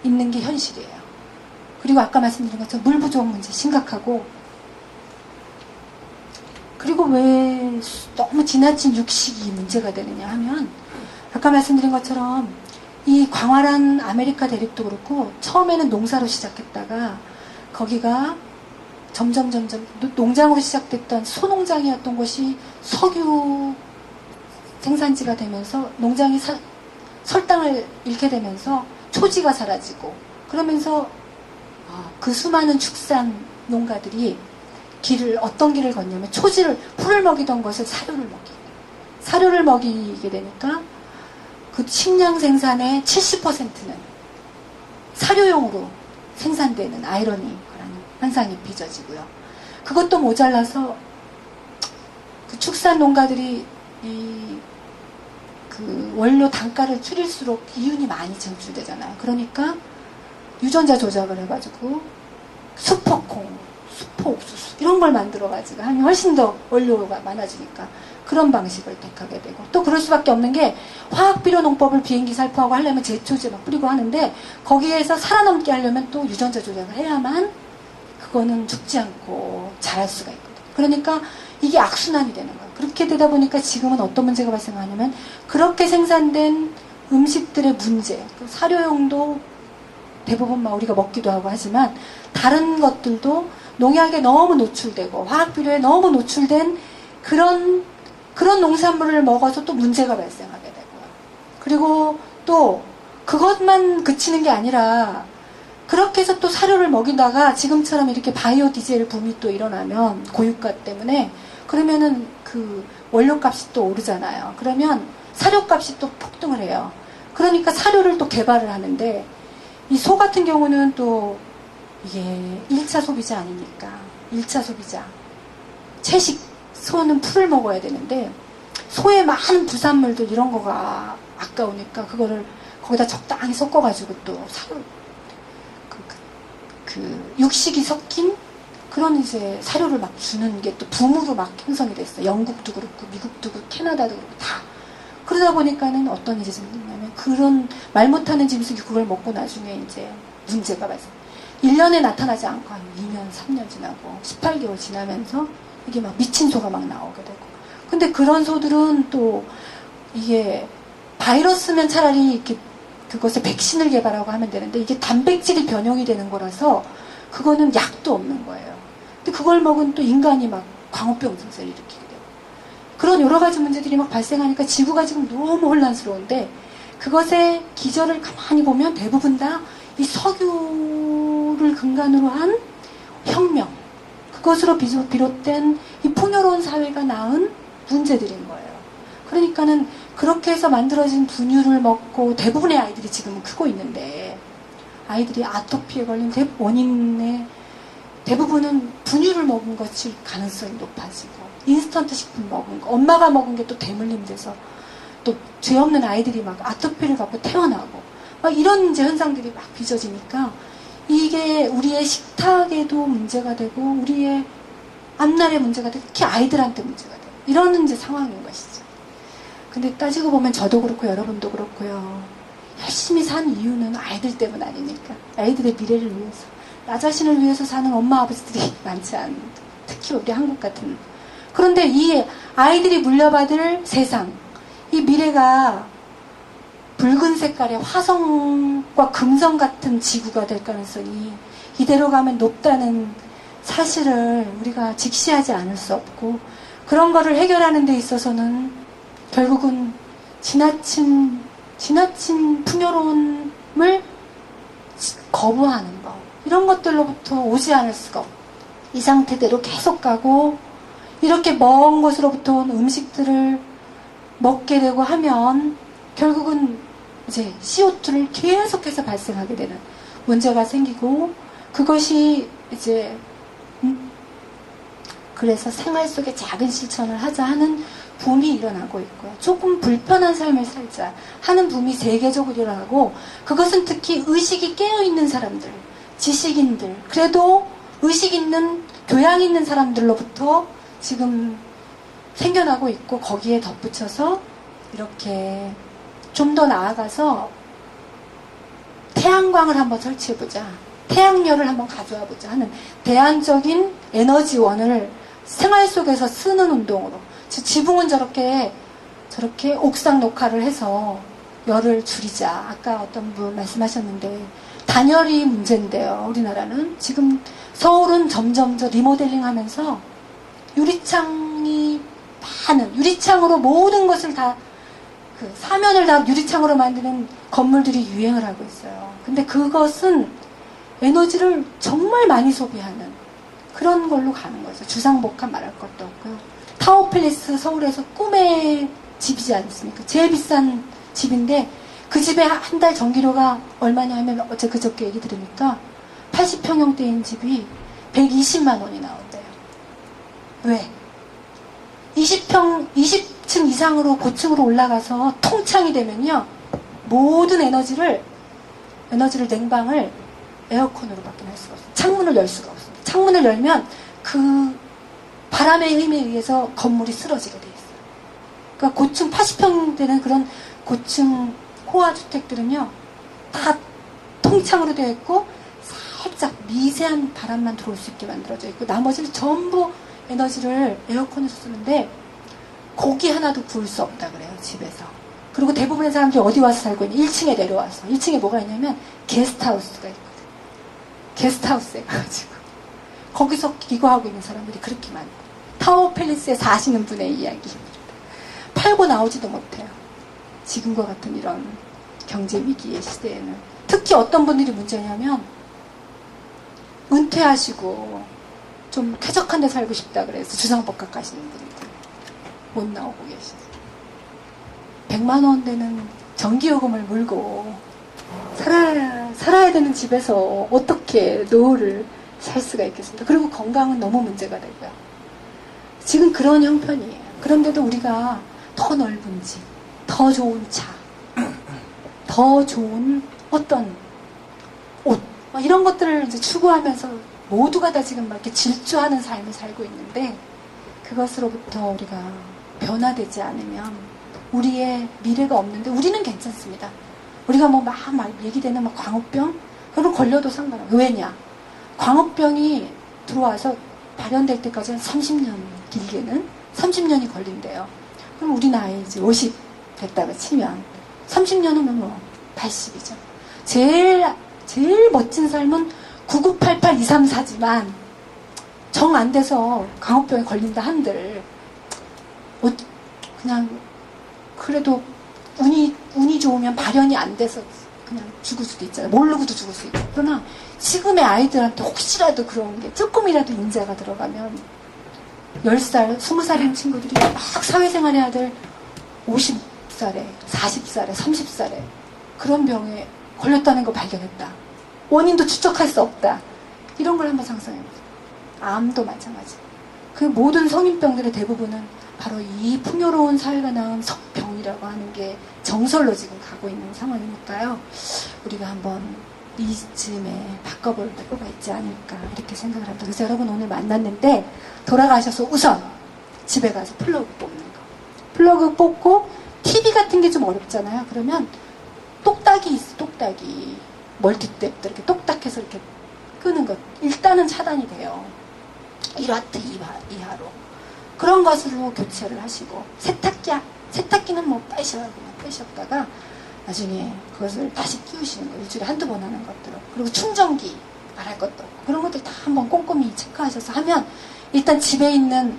있는 게 현실이에요. 그리고 아까 말씀드린 것처럼 물 부족 문제 심각하고 그리고 왜 너무 지나친 육식이 문제가 되느냐 하면 아까 말씀드린 것처럼 이 광활한 아메리카 대륙도 그렇고 처음에는 농사로 시작했다가 거기가 점점 농장으로 시작됐던 소농장이었던 곳이 석유 생산지가 되면서 농장이 설당을 잃게 되면서 초지가 사라지고 그러면서 그 수많은 축산 농가들이 어떤 길을 걷냐면 풀을 먹이던 것을 사료를 먹이게 되니까 그 식량 생산의 70%는 사료용으로 생산되는 아이러니라는 현상이 빚어지고요. 그것도 모자라서 그 축산 농가들이 그 원료 단가를 줄일수록 이윤이 많이 창출되잖아요. 그러니까 유전자 조작을 해가지고 수포콩, 수포옥수수 이런 걸 만들어가지고 하면 훨씬 더 원료가 많아지니까 그런 방식을 택하게 되고 또 그럴 수밖에 없는 게 화학비료 농법을 비행기 살포하고 하려면 제초제 막 뿌리고 하는데 거기에서 살아남게 하려면 또 유전자 조작을 해야만 그거는 죽지 않고 자랄 수가 있거든요. 그러니까 이게 악순환이 되는 거예요. 그렇게 되다 보니까 지금은 어떤 문제가 발생하냐면 그렇게 생산된 음식들의 문제, 사료용도 대부분 우리가 먹기도 하고 하지만 다른 것들도 농약에 너무 노출되고 화학비료에 너무 노출된 그런 농산물을 먹어서 또 문제가 발생하게 되고요. 그리고 또 그것만 그치는 게 아니라 그렇게 해서 또 사료를 먹이다가 지금처럼 이렇게 바이오 디젤 붐이 또 일어나면 고유가 때문에 그러면은 그 원료값이 또 오르잖아요. 그러면 사료값이 또 폭등을 해요. 그러니까 사료를 또 개발을 하는데 이 소 같은 경우는 또 이게 1차 소비자 아니니까 1차 소비자 채식 소는 풀을 먹어야 되는데 소의 많은 부산물들 이런 거가 아까우니까 그거를 거기다 적당히 섞어가지고 또 사료 그 육식이 섞인 그런 이제 사료를 막 주는 게 또 붐으로 막 형성이 됐어요. 영국도 그렇고 미국도 그렇고 캐나다도 그렇고 다. 그러다 보니까는 어떤 일이 생기냐면 그런 말 못하는 짐승이 그걸 먹고 나중에 이제 문제가 발생. 1년에 나타나지 않고 한 2년, 3년 지나고 18개월 지나면서 이게 막 미친 소가 막 나오게 되고. 근데 그런 소들은 또 이게 바이러스면 차라리 이렇게 그것에 백신을 개발하고 하면 되는데 이게 단백질이 변형이 되는 거라서 그거는 약도 없는 거예요. 근데 그걸 먹은 또 인간이 막 광우병 증세를 일으키게 되고 그런 여러 가지 문제들이 막 발생하니까 지구가 지금 너무 혼란스러운데 그것의 기저를 가만히 보면 대부분 다 이 석유를 근간으로 한 혁명 그것으로 비롯된 이 풍요로운 사회가 낳은 문제들인 거예요. 그러니까는 그렇게 해서 만들어진 분유를 먹고 대부분의 아이들이 지금은 크고 있는데 아이들이 아토피에 걸린 원인의 대부분은 분유를 먹은 것일 가능성이 높아지고 인스턴트 식품 먹은 거 엄마가 먹은 게 또 대물림 돼서 또 죄 없는 아이들이 막 아토피를 갖고 태어나고 막 이런 이제 현상들이 막 빚어지니까 이게 우리의 식탁에도 문제가 되고 우리의 앞날에 문제가 되고 특히 아이들한테 문제가 되고 이런 이제 상황인 것이죠. 근데 따지고 보면 저도 그렇고 여러분도 그렇고요. 열심히 산 이유는 아이들 때문 아니니까. 아이들의 미래를 위해서. 나 자신을 위해서 사는 엄마 아버지들이 많지 않은 특히 우리 한국 같은. 그런데 이 아이들이 물려받을 세상 이 미래가 붉은 색깔의 화성과 금성 같은 지구가 될 가능성이 이대로 가면 높다는 사실을 우리가 직시하지 않을 수 없고 그런 거를 해결하는 데 있어서는 결국은 지나친 풍요로움을 거부하는 것 이런 것들로부터 오지 않을 수가 없고 이 상태대로 계속 가고 이렇게 먼 곳으로부터 온 음식들을 먹게 되고 하면 결국은 이제 CO2를 계속해서 발생하게 되는 문제가 생기고 그것이 이제 그래서 생활 속에 작은 실천을 하자 하는 붐이 일어나고 있고요. 조금 불편한 삶을 살자 하는 붐이 세계적으로 일어나고 그것은 특히 의식이 깨어있는 사람들, 지식인들, 그래도 의식 있는, 교양 있는 사람들로부터 지금 생겨나고 있고 거기에 덧붙여서 이렇게 좀 더 나아가서 태양광을 한번 설치해보자. 태양열을 한번 가져와보자 하는 대안적인 에너지원을 생활 속에서 쓰는 운동으로 지붕은 저렇게 옥상 녹화를 해서 열을 줄이자. 아까 어떤 분 말씀하셨는데 단열이 문제인데요. 우리나라는 지금 서울은 점점 더 리모델링 하면서 유리창이 많은 유리창으로 모든 것을 다 그 사면을 다 유리창으로 만드는 건물들이 유행을 하고 있어요. 근데 그것은 에너지를 정말 많이 소비하는 그런 걸로 가는 거죠. 주상복합 말할 것도 없고요. 타워팰리스 서울에서 꿈의 집이지 않습니까? 제일 비싼 집인데 그 집에 한 달 전기료가 얼마냐면 어제 그저께 얘기 들으니까 80평형대인 집이 120만 원이 나온대요. 왜? 20층 이상으로 고층으로 올라가서 통창이 되면요. 모든 에너지를 냉방을 에어컨으로밖에 할 수가 없어요. 창문을 열 수가 없습니다. 창문을 열면 그 바람의 힘에 의해서 건물이 쓰러지게 돼 있어요. 그러니까 고층 80평 되는 그런 고층 호화 주택들은요. 다 통창으로 되어 있고 살짝 미세한 바람만 들어올 수 있게 만들어져 있고 나머지는 전부 에너지를 에어컨에서 쓰는데 고기 하나도 구울 수 없다 그래요. 집에서. 그리고 대부분의 사람들이 어디 와서 살고 있냐 1층에 내려와서 1층에 뭐가 있냐면 게스트하우스가 있거든. 게스트하우스에 가가지고 거기서 기거하고 있는 사람들이 그렇게 많아요. 타워팰리스에 사시는 분의 이야기입니다. 팔고 나오지도 못해요. 지금과 같은 이런 경제 위기의 시대에는 특히 어떤 분들이 문제냐면 은퇴하시고 좀 쾌적한 데 살고 싶다 그래서 주상복합 가시는 분들 못 나오고 계시죠. 100만 원 되는 전기요금을 물고 살아야 되는 집에서 어떻게 노후를 살 수가 있겠습니까? 그리고 건강은 너무 문제가 되고요. 지금 그런 형편이에요. 그런데도 우리가 더 넓은 집, 더 좋은 차, 더 좋은 어떤 옷, 이런 것들을 이제 추구하면서 모두가 다 지금 막 이렇게 질주하는 삶을 살고 있는데, 그것으로부터 우리가 변화되지 않으면 우리의 미래가 없는데, 우리는 괜찮습니다. 우리가 뭐 막 얘기되는 막 광우병? 그런 걸려도 상관없어요. 왜냐? 광우병이 들어와서 발현될 때까지는 30년, 길게는 30년이 걸린대요. 그럼 우리 나이 이제 50 됐다고 치면 30년 후면 뭐 80이죠. 제일 멋진 삶은 9988234지만 정 안 돼서 광우병에 걸린다 한들 그냥 그래도 운이 좋으면 발현이 안 돼서 그냥 죽을 수도 있잖아요. 모르고도 죽을 수 있고. 그러나 지금의 아이들한테 혹시라도 그런 게 조금이라도 인자가 들어가면 10살, 20살인 친구들이 막 사회생활해야 될 50살에, 40살에, 30살에 그런 병에 걸렸다는 거 발견했다. 원인도 추적할 수 없다. 이런 걸 한번 상상해보세요. 암도 마찬가지. 그 모든 성인병들의 대부분은 바로 이 풍요로운 사회가 낳은 병이라고 하는 게 정설로 지금 가고 있는 상황이니까요. 우리가 한번 이쯤에 바꿔볼 필요가 있지 않을까 이렇게 생각을 합니다. 그래서 여러분 오늘 만났는데 돌아가셔서 우선 집에 가서 플러그 뽑는 거. 플러그 뽑고 TV 같은 게 좀 어렵잖아요. 그러면 똑딱이 있어, 똑딱이. 멀티탭도 이렇게 똑딱해서 이렇게 끄는 것. 일단은 차단이 돼요. 1와트 이하로. 그런 것으로 교체를 하시고, 세탁기는 뭐 빼셔야 그냥 빼셨다가 나중에 그것을 다시 끼우시는 거. 일주일에 한두 번 하는 것들로. 그리고 충전기 말할 것도 없고 그런 것들 다 한번 꼼꼼히 체크하셔서 하면 일단 집에 있는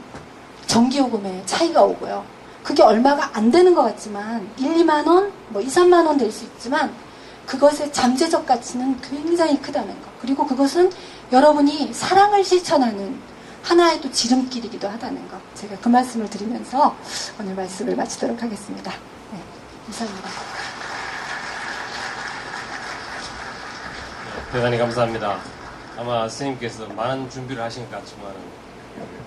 전기요금에 차이가 오고요. 그게 얼마가 안 되는 것 같지만 1, 2만 원, 뭐 2, 3만 원 될 수 있지만 그것의 잠재적 가치는 굉장히 크다는 거. 그리고 그것은 여러분이 사랑을 실천하는 하나의 또 지름길이기도 하다는 거. 제가 그 말씀을 드리면서 오늘 말씀을 마치도록 하겠습니다. 네, 감사합니다. 대단히 감사합니다. 아마 스님께서 많은 준비를 하신 것 같지만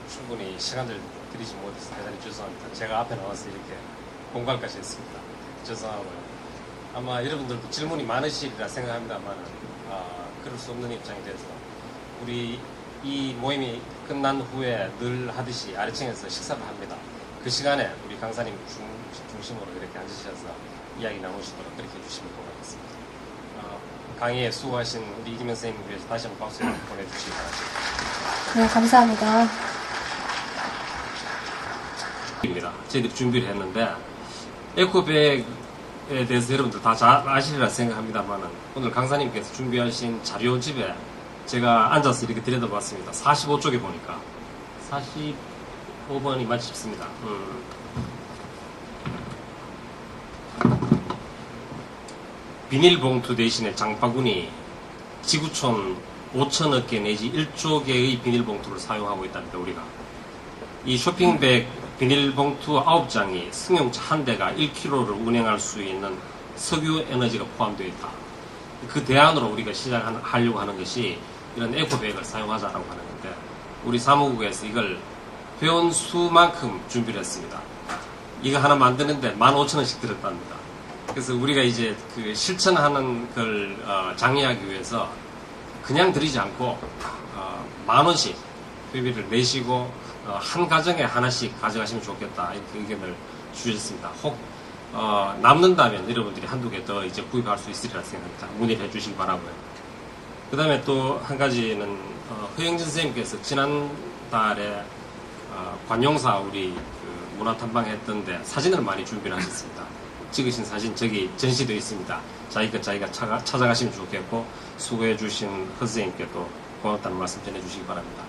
충분히 시간을 드리지 못해서 대단히 죄송합니다. 제가 앞에 나와서 이렇게 공갈까지 했습니다. 죄송하고요. 아마 여러분들도 질문이 많으시리라 생각합니다만 그럴 수 없는 입장이 돼서 우리 이 모임이 끝난 후에 늘 하듯이 아래층에서 식사를 합니다. 그 시간에 우리 강사님 중심으로 이렇게 앉으셔서 이야기 나누시도록 그렇게 해주시면 고맙겠습니다. 강의에 수고하신 우리 이기명 선생님을 위해서 다시 한번 박수 보내주시기 바랍니다. 네, 감사합니다. 저희들이 준비를 했는데 에코백에 대해서 여러분들 다 잘 아시리라 생각합니다만 오늘 강사님께서 준비하신 자료집에 제가 앉아서 이렇게 들여다봤습니다. 45쪽에 보니까 45번이 맞지 싶습니다. 비닐봉투 대신에 장바구니 지구촌 5천억 개 내지 1조 개의 비닐봉투를 사용하고 있답니다. 우리가 이 쇼핑백 비닐봉투 9장이 승용차 한 대가 1km를 운행할 수 있는 석유 에너지가 포함되어 있다. 그 대안으로 우리가 시작하려고 하는 것이 이런 에코백을 사용하자라고 하는 건데 우리 사무국에서 이걸 회원 수만큼 준비를 했습니다. 이거 하나 만드는데 15,000원씩 들었답니다. 그래서 우리가 이제 그 실천하는 걸 장려하기 위해서 그냥 드리지 않고 10,000원씩 회비를 내시고 한 가정에 하나씩 가져가시면 좋겠다 이렇게 의견을 주셨습니다. 혹 남는다면 여러분들이 한두 개 더 이제 구입할 수 있으리라 생각합니다. 문의를 해주시기 바라고요. 그 다음에 또 한 가지는 허영진 선생님께서 지난달에 관용사 우리 그 문화탐방했던데 사진을 많이 준비를 하셨습니다. 찍으신 사진 저기 전시되어 있습니다. 자기가 찾아가시면 좋겠고 수고해 주신 허 선생님께도 고맙다는 말씀 전해주시기 바랍니다.